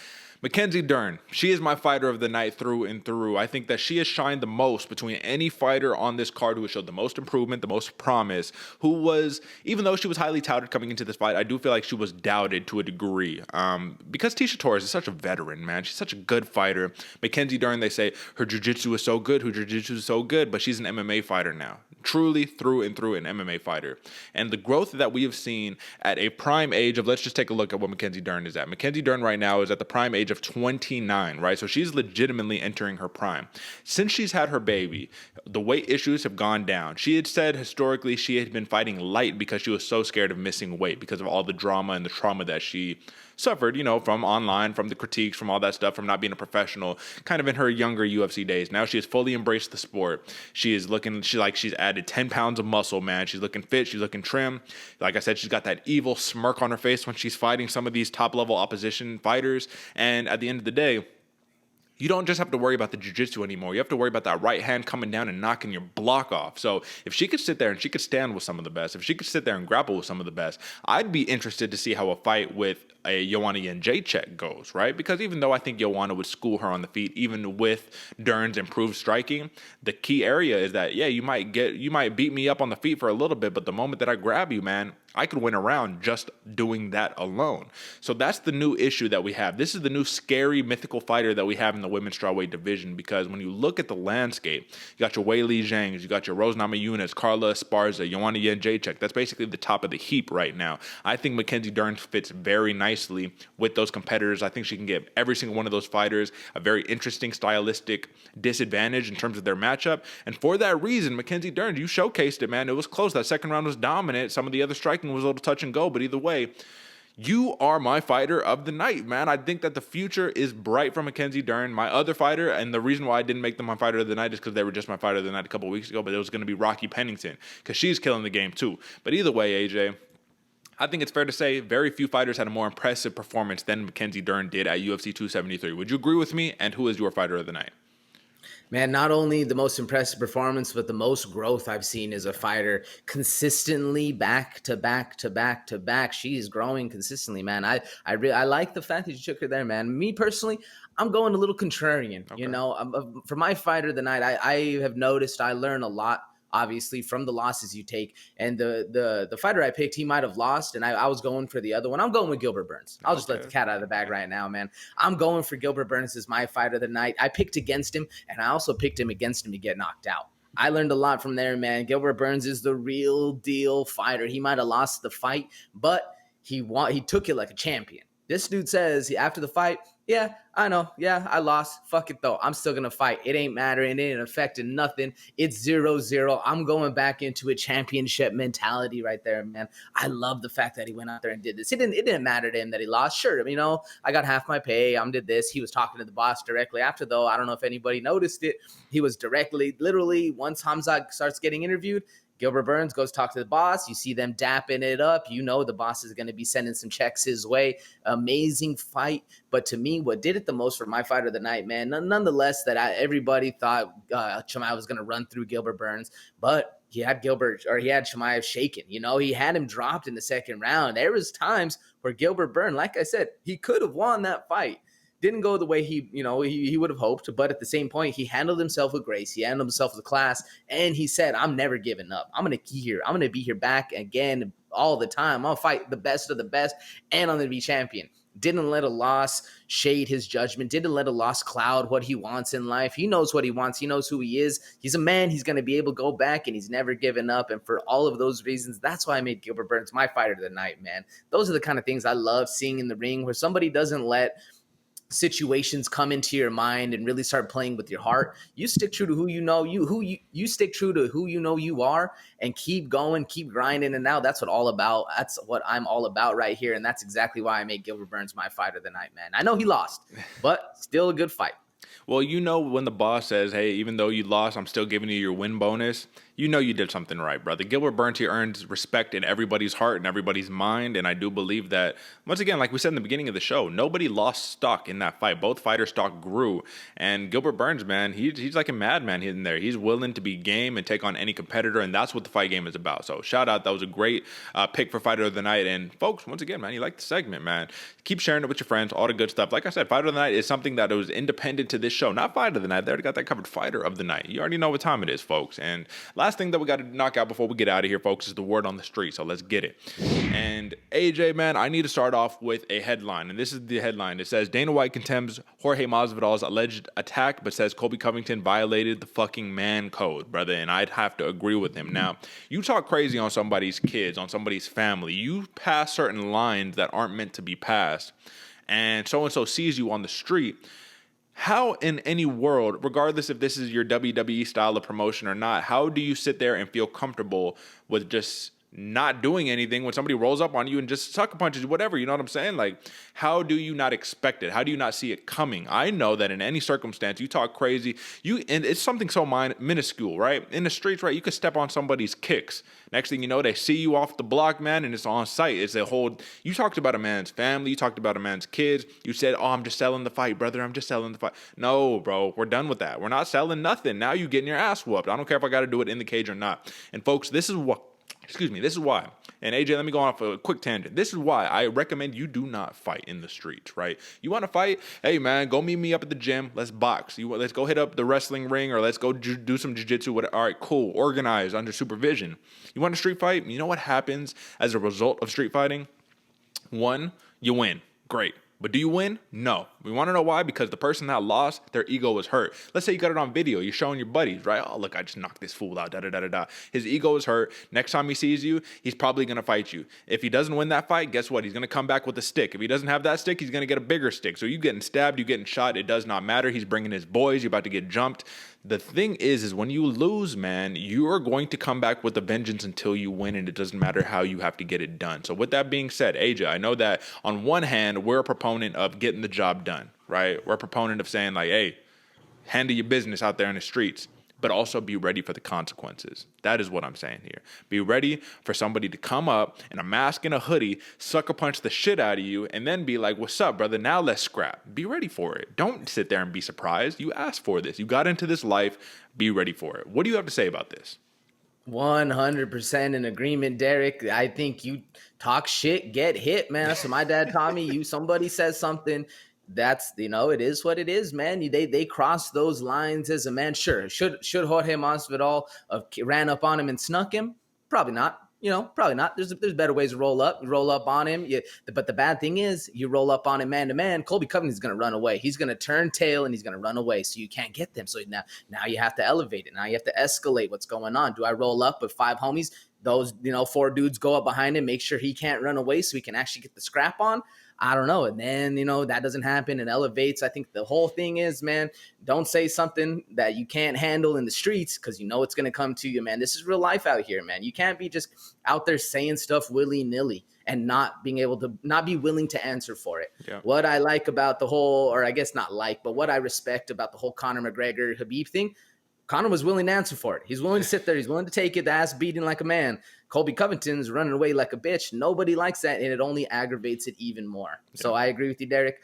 Mackenzie Dern, she is my Fighter of the Night through and through. I think that she has shined the most between any fighter on this card who has showed the most improvement, the most promise, who was, even though she was highly touted coming into this fight, I do feel like she was doubted to a degree. Because Tecia Torres is such a veteran, man. She's such a good fighter. Mackenzie Dern, they say her jiu-jitsu is so good, but she's an MMA fighter now. Truly through and through an MMA fighter. And the growth that we have seen at a prime age of, let's just take a look at what Mackenzie Dern is at. Mackenzie Dern right now is at the prime age of 29, right? So she's legitimately entering her prime. Since she's had her baby, the weight issues have gone down. She had said historically she had been fighting light because she was so scared of missing weight because of all the drama and the trauma that she suffered, you know, from online, from the critiques, from all that stuff, from not being a professional, kind of in her younger UFC days. Now she has fully embraced the sport. She's added 10 pounds of muscle, man. She's looking fit. She's looking trim. Like I said, she's got that evil smirk on her face when she's fighting some of these top-level opposition fighters. And at the end of the day, you don't just have to worry about the jiu-jitsu anymore. You have to worry about that right hand coming down and knocking your block off. So if she could sit there and she could stand with some of the best, if she could sit there and grapple with some of the best, I'd be interested to see how a fight with a Joanna Jędrzejczyk goes, right? Because even though I think Joanna would school her on the feet, even with Dern's improved striking, the key area is that, you might beat me up on the feet for a little bit, but the moment that I grab you, man, I could win a round just doing that alone. So that's the new issue that we have. This is the new scary mythical fighter that we have in the women's strawweight division, because when you look at the landscape, you got your Weili Zhangs, you got your Rose Namajunas, Carla Esparza, Joanna Jędrzejczyk. That's basically the top of the heap right now. I think Mackenzie Dern fits very nicely with those competitors. I think she can give every single one of those fighters a very interesting stylistic disadvantage in terms of their matchup. And for that reason, Mackenzie Dern, you showcased it, man. It was close. That second round was dominant. Some of the other striking was a little touch and go, but either way, you are my Fighter of the Night, man. I think that the future is bright for Mackenzie Dern. My other fighter, and the reason why I didn't make them my Fighter of the Night is because they were just my Fighter of the Night a couple of weeks ago, but it was going to be Rocky Pennington because she's killing the game too. But either way, AJ, I think it's fair to say very few fighters had a more impressive performance than Mackenzie Dern did at UFC 273. Would you agree with me? And who is your Fighter of the Night? Man, not only the most impressive performance, but the most growth I've seen as a fighter consistently back to back to back to back. She's growing consistently, man. I like the fact that you took her there, man. Me personally, I'm going a little contrarian. Okay. You know, for my Fighter of the Night, I have noticed I learn a lot obviously, from the losses you take. And the fighter I picked, he might have lost, and I was going for the other one. I'm going with Gilbert Burns. I'll just let the cat out of the bag right now, man. I'm going for Gilbert Burns as my fighter of the night. I picked against him, and I also picked him against him to get knocked out. I learned a lot from there, man. Gilbert Burns is the real deal fighter. He might have lost the fight, but he took it like a champion. This dude says after the fight, yeah, I know. Yeah, I lost. Fuck it, though. I'm still going to fight. It ain't mattering. It ain't affecting nothing. It's 0-0. I'm going back into a championship mentality right there, man. I love the fact that he went out there and did this. It didn't matter to him that he lost. Sure, I got half my pay. I did this. He was talking to the boss directly after, though. I don't know if anybody noticed it. He was literally, once Khamzat starts getting interviewed, Gilbert Burns goes talk to the boss. You see them dapping it up. The boss is going to be sending some checks his way. Amazing fight. But to me, what did it the most for my fight of the night, man, nonetheless, that everybody thought Chimaev was going to run through Gilbert Burns. But he had Chimaev shaken. He had him dropped in the second round. There was times where Gilbert Burns, like I said, he could have won that fight. Didn't go the way he would have hoped, but at the same point, he handled himself with grace. He handled himself with class, and he said, I'm never giving up. I'm going to be here. I'm going to be here back again all the time. I'm going to fight the best of the best, and I'm going to be champion. Didn't let a loss shade his judgment. Didn't let a loss cloud what he wants in life. He knows what he wants. He knows who he is. He's a man. He's going to be able to go back, and he's never given up. And for all of those reasons, that's why I made Gilbert Burns my fighter of the night, man. Those are the kind of things I love seeing in the ring, where somebody doesn't let situations come into your mind and really start playing with your heart. You stick true to who you stick true to who you are, and keep going, keep grinding. And now that's what I'm all about right here. And that's exactly why I made Gilbert Burns my fighter of the night, man. I know he lost, but still a good fight. Well, when the boss says, hey, even though you lost, I'm still giving you your win bonus, you did something right, brother. Gilbert Burns, he earns respect in everybody's heart and everybody's mind, and I do believe that, once again, like we said in the beginning of the show, nobody lost stock in that fight. Both fighters' stock grew, and Gilbert Burns, man, he's like a madman in there. He's willing to be game and take on any competitor, and that's what the fight game is about. So, shout out. That was a great pick for fighter of the night, and folks, once again, man, you like the segment, man. Keep sharing it with your friends, all the good stuff. Like I said, fighter of the night is something that was independent to this show, not fighter of the night. They already got that covered. Fighter of the night. You already know what time it is, folks. And last thing that we got to knock out before we get out of here, folks, is the word on the street. So let's get it. And AJ, man, I need to start off with a headline. And this is the headline. It says, Dana White condemns Jorge Masvidal's alleged attack, but says Colby Covington violated the fucking man code, brother. And I'd have to agree with him. Now, you talk crazy on somebody's kids, on somebody's family. You pass certain lines that aren't meant to be passed, and so-and-so sees you on the street. How in any world, regardless if this is your WWE style of promotion or not, how do you sit there and feel comfortable with just not doing anything when somebody rolls up on you and just sucker punches you, whatever, you know what I'm saying? Like, how do you not expect it? How do you not see it coming? I know that in any circumstance, you talk crazy, and it's something so minuscule, right? In the streets, right, you could step on somebody's kicks. Next thing you know, they see you off the block, man, and it's on site. It's a whole, you talked about a man's family, you talked about a man's kids, you said, oh, I'm just selling the fight, brother, I'm just selling the fight. No, bro, we're done with that. We're not selling nothing. Now you getting your ass whooped. I don't care if I got to do it in the cage or not. And folks, this is why, and AJ, let me go off a quick tangent. This is why I recommend you do not fight in the streets, right? You want to fight? Hey, man, go meet me up at the gym. Let's box. Let's go hit up the wrestling ring, or let's go do some jiu-jitsu. All right, cool. Organized, under supervision. You want a street fight? You know what happens as a result of street fighting? One, you win. Great. But do you win? No. We want to know why? Because the person that lost, their ego was hurt. Let's say you got it on video. You're showing your buddies, right? Oh, look, I just knocked this fool out, da-da-da-da-da. His ego is hurt. Next time he sees you, he's probably going to fight you. If he doesn't win that fight, guess what? He's going to come back with a stick. If he doesn't have that stick, he's going to get a bigger stick. So you getting stabbed, you getting shot, it does not matter. He's bringing his boys. You're about to get jumped. The thing is when you lose, man, you are going to come back with a vengeance until you win, and it doesn't matter how you have to get it done. So with that being said, AJ, I know that on one hand, we're a proponent of getting the job done, right? We're a proponent of saying like, hey, handle your business out there in the streets, but also be ready for the consequences. That is what I'm saying here. Be ready for somebody to come up in a mask and a hoodie, sucker punch the shit out of you, and then be like, what's up, brother? Now let's scrap. Be ready for it. Don't sit there and be surprised. You asked for this. You got into this life. Be ready for it. What do you have to say about this? 100% in agreement, Derick. I think you talk shit, get hit, man. That's what my dad taught me. Somebody says something, that's, it is what it is, man. They cross those lines as a man. Sure. Should Jorge Masvidal have ran up on him and snuck him? Probably not. Probably not. There's better ways to roll up on him. But the bad thing is, you roll up on him man to man, Colby Covington's going to run away. He's going to turn tail and he's going to run away. So you can't get them. So now you have to elevate it. Now you have to escalate what's going on. Do I roll up with 5 homies? Those, 4 dudes go up behind him, make sure he can't run away so he can actually get the scrap on. I don't know. And then, that doesn't happen and elevates. I think the whole thing is, man, don't say something that you can't handle in the streets because it's going to come to you, man. This is real life out here, man. You can't be just out there saying stuff willy-nilly and not be willing to answer for it. Yeah. What I like about the whole, or I guess not like, but what I respect about the whole Conor McGregor Khabib thing, Conor was willing to answer for it. He's willing to sit there. He's willing to take it, the ass beating like a man. Colby Covington's running away like a bitch. Nobody likes that, and it only aggravates it even more. Yeah. So I agree with you, Derick.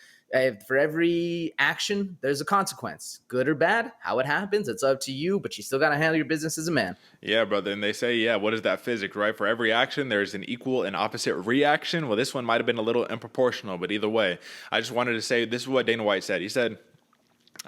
For every action, there's a consequence. Good or bad, how it happens, it's up to you, but you still got to handle your business as a man. Yeah, brother. And they say, what is that physics, right? For every action, there's an equal and opposite reaction. Well, this one might have been a little unproportional, but either way, I just wanted to say this is what Dana White said. He said,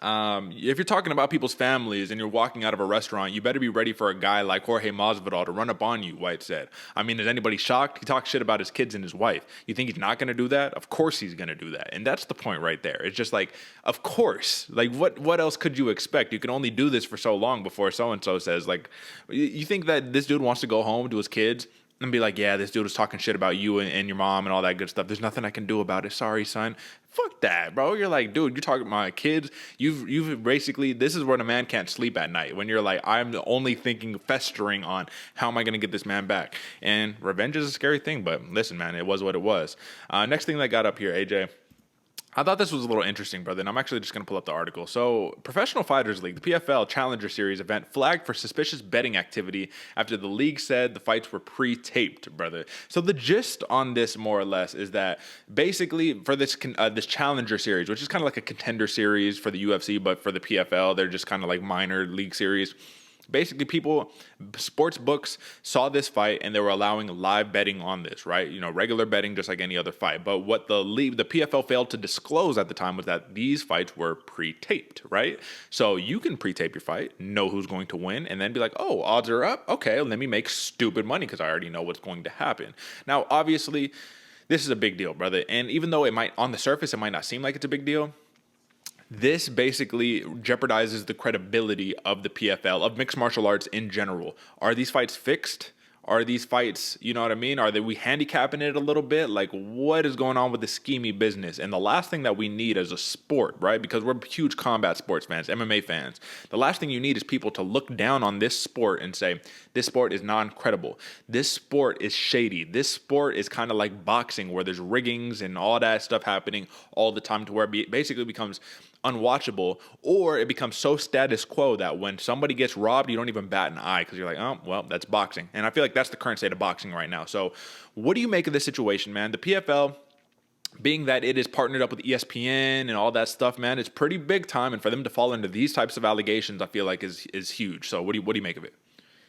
if you're talking about people's families and you're walking out of a restaurant, you better be ready for a guy like Jorge Masvidal to run up on you, White said. I mean, is anybody shocked? He talks shit about his kids and his wife. You think he's not going to do that? Of course he's going to do that. And that's the point right there. It's just like, of course. Like, what else could you expect? You can only do this for so long before so-and-so says, like, you think that this dude wants to go home to his kids and be like, yeah, this dude was talking shit about you and your mom and all that good stuff. There's nothing I can do about it. Sorry, son. Fuck that, bro. You're like, dude, you're talking about my kids. You've basically, this is when a man can't sleep at night. When you're like, I'm only festering on how am I going to get this man back? And revenge is a scary thing, but listen, man, it was what it was. Next thing that got up here, AJ. I thought this was a little interesting, brother, and I'm actually just going to pull up the article. So, Professional Fighters League, the PFL Challenger Series event, flagged for suspicious betting activity after the league said the fights were pre-taped, brother. So, the gist on this, more or less, is that basically for this Challenger Series, which is kind of like a contender series for the UFC, but for the PFL, they're just kind of like minor league series. Basically, sports books saw this fight and they were allowing live betting on this, right? Regular betting just like any other fight. But what the PFL failed to disclose at the time was that these fights were pre-taped, right? So you can pre-tape your fight, know who's going to win, and then be like, oh, odds are up. Okay, let me make stupid money because I already know what's going to happen. Now, obviously, this is a big deal, brother. And even though on the surface, it might not seem like it's a big deal, this basically jeopardizes the credibility of the PFL, of mixed martial arts in general. Are these fights fixed? Are these fights, you know what I mean? Are we handicapping it a little bit? Like, what is going on with the schemy business? And the last thing that we need as a sport, right? Because we're huge combat sports fans, MMA fans. The last thing you need is people to look down on this sport and say, this sport is non-credible. This sport is shady. This sport is kind of like boxing where there's riggings and all that stuff happening all the time to where it basically becomes unwatchable, or it becomes so status quo that when somebody gets robbed, you don't even bat an eye because you're like, oh, well, that's boxing. And I feel like that's the current state of boxing right now. So what do you make of this situation, man? The PFL, being that it is partnered up with ESPN and all that stuff, man, it's pretty big time. And for them to fall into these types of allegations, I feel like is huge. So what do you make of it?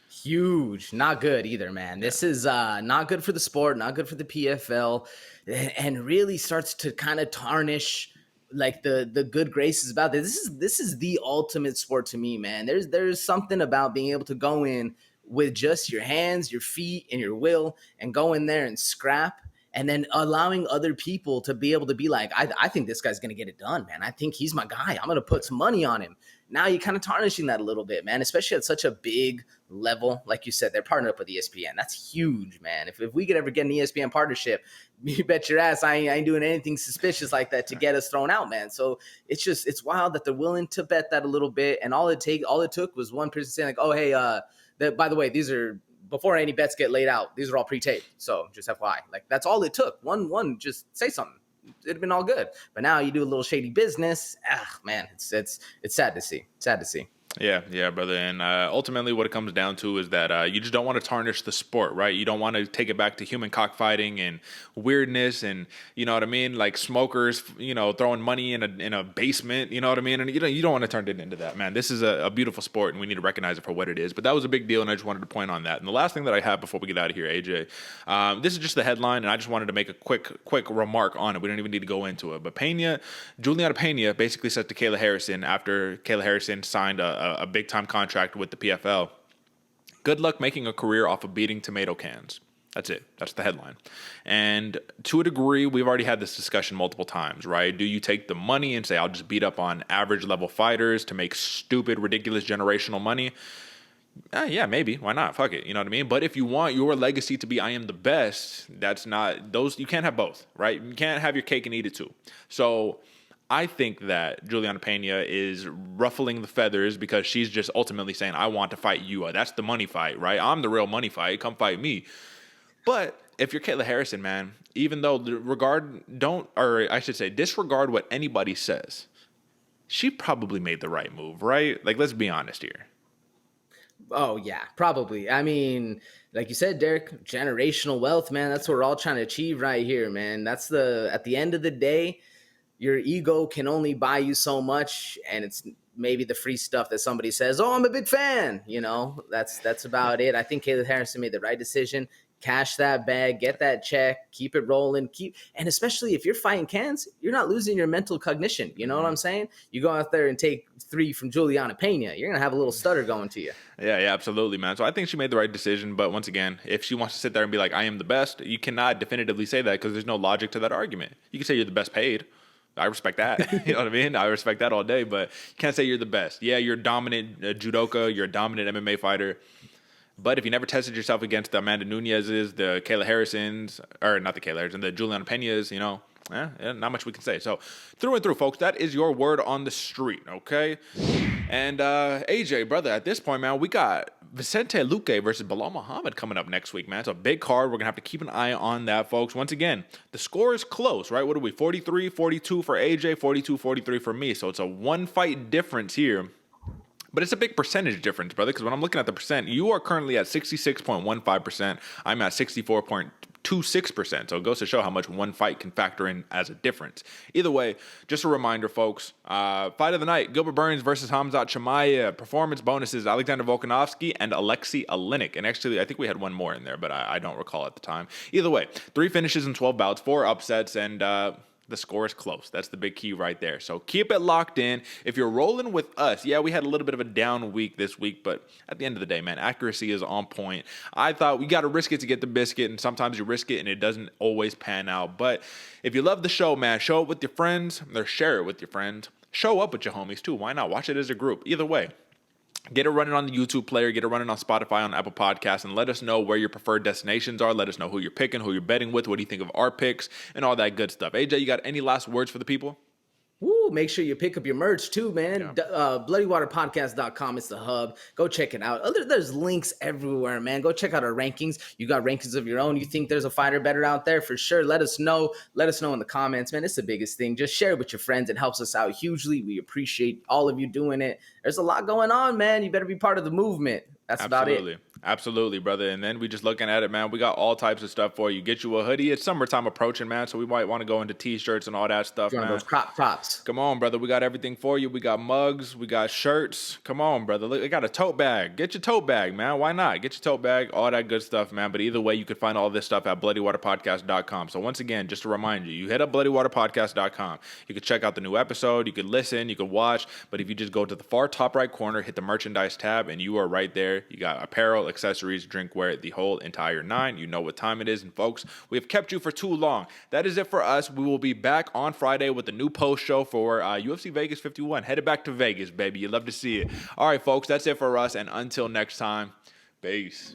Huge. Not good either, man. This is not good for the sport, not good for the PFL, and really starts to kind of tarnish like the good graces about this. This is the ultimate sport to me, man. There's something about being able to go in with just your hands, your feet, and your will, and go in there and scrap, and then allowing other people to be able to be like, I think this guy's gonna get it done, man. I think he's my guy. I'm gonna put some money on him. Now you're kind of tarnishing that a little bit, man, especially at such a big level. Like you said, they're partnered up with ESPN. That's huge, man. If we could ever get an ESPN partnership, you bet your ass I ain't doing anything suspicious like that to get us thrown out, man. So it's wild that they're willing to bet that a little bit. And all it took was one person saying like, oh, hey, by the way, these are, before any bets get laid out, these are all pre-taped. So just FYI, like that's all it took. One, just say something. It'd been all good. But now you do a little shady business. Man, it's sad to see. Sad to see. Yeah, brother. And ultimately what it comes down to is that you just don't want to tarnish the sport, right? You don't want to take it back to human cockfighting and weirdness and, you know what I mean? Like smokers, throwing money in a basement, you know what I mean? And you don't want to turn it into that, man. This is a beautiful sport and we need to recognize it for what it is. But that was a big deal and I just wanted to point on that. And the last thing that I have before we get out of here, AJ, this is just the headline and I just wanted to make a quick remark on it. We don't even need to go into it. But Juliana Pena basically said to Kayla Harrison after Kayla Harrison signed a big-time contract with the PFL, good luck making a career off of beating tomato cans. That's it. That's the headline. And to a degree, we've already had this discussion multiple times, right? Do you take the money and say, I'll just beat up on average level fighters to make stupid, ridiculous generational money? Yeah, maybe. Why not? Fuck it. You know what I mean? But if you want your legacy to be I am the best, you can't have both, right? You can't have your cake and eat it too. So I think that Juliana Pena is ruffling the feathers because she's just ultimately saying, I want to fight you. That's the money fight, right? I'm the real money fight. Come fight me. But if you're Kayla Harrison, man, even though disregard what anybody says, she probably made the right move, right? Like, let's be honest here. Oh, yeah, probably. I mean, like you said, Derick, generational wealth, man. That's what we're all trying to achieve right here, man. At the end of the day, your ego can only buy you so much, and it's maybe the free stuff that somebody says, oh, I'm a big fan. That's about it. I think Kayla Harrison made the right decision. Cash that bag, get that check, keep it rolling, and especially if you're fighting cans, you're not losing your mental cognition. You know what I'm saying? You go out there and take 3 from Juliana Pena, you're going to have a little stutter going to you. Yeah, absolutely, man. So I think she made the right decision. But once again, if she wants to sit there and be like, I am the best, you cannot definitively say that because there's no logic to that argument. You can say you're the best paid. I respect that. You know what I mean? I respect that all day, but you can't say you're the best. Yeah, you're a dominant judoka, you're a dominant MMA fighter. But if you never tested yourself against the Amanda Nunez's, the Kayla Harrisons, or not the Kayla Harrison, the Juliana Pena's, not much we can say. So through and through, folks, that is your word on the street, okay? And AJ, brother, at this point, man, we got Vicente Luque versus Bilal Muhammad coming up next week, man. It's a big card. We're going to have to keep an eye on that, folks. Once again, the score is close, right? What are we, 43-42 for AJ, 42-43 for me. So it's a one-fight difference here. But it's a big percentage difference, brother, because when I'm looking at the percent, you are currently at 66.15%. I'm at 64.26%. So it goes to show how much one fight can factor in as a difference. Either way, just a reminder, folks, fight of the night, Gilbert Burns versus Khamzat Chimaev. Performance bonuses, Alexander Volkanovski and Alexei Oleinik. And actually, I think we had one more in there, but I don't recall at the time. Either way, 3 finishes in 12 bouts, 4 upsets, and the score is close. That's the big key right there. So keep it locked in. If you're rolling with us, yeah, we had a little bit of a down week this week, but at the end of the day, man, accuracy is on point. I thought we got to risk it to get the biscuit, and sometimes you risk it and it doesn't always pan out. But if you love the show, man, show it with your friends or share it with your friends. Show up with your homies too. Why not? Watch it as a group. Either way. Get it running on the YouTube player, get it running on Spotify, on Apple Podcasts, and let us know where your preferred destinations are. Let us know who you're picking, who you're betting with, what do you think of our picks, and all that good stuff. AJ, you got any last words for the people? Woo, make sure you pick up your merch too, man. Yeah. BloodyWaterPodcast.com is the hub. Go check it out. There's links everywhere, man. Go check out our rankings. You got rankings of your own. You think there's a fighter better out there? For sure. Let us know. Let us know in the comments, man. It's the biggest thing. Just share it with your friends. It helps us out hugely. We appreciate all of you doing it. There's a lot going on, man. You better be part of the movement. That's Absolutely. about it. Absolutely, brother. And then we just looking at it, man. We got all types of stuff for you. Get you a hoodie. It's summertime approaching, man. So we might want to go into t-shirts and all that stuff, man. Those props. Come on, brother. We got everything for you. We got mugs. We got shirts. Come on, brother. Look, we got a tote bag. Get your tote bag, man. Why not? Get your tote bag. All that good stuff, man. But either way, you can find all this stuff at bloodywaterpodcast.com. So once again, just to remind you, hit up bloodywaterpodcast.com. You can check out the new episode. You can listen. You can watch. But if you just go to the far top right corner, hit the merchandise tab, and you are right there. You got apparel, accessories, drinkware, the whole entire 9. You know what time it is. And folks, we have kept you for too long. That is it for us. We will be back on Friday with a new post show for UFC Vegas 51. Headed back to Vegas, baby. You love to see it. All right, folks, that's it for us. And until next time, peace.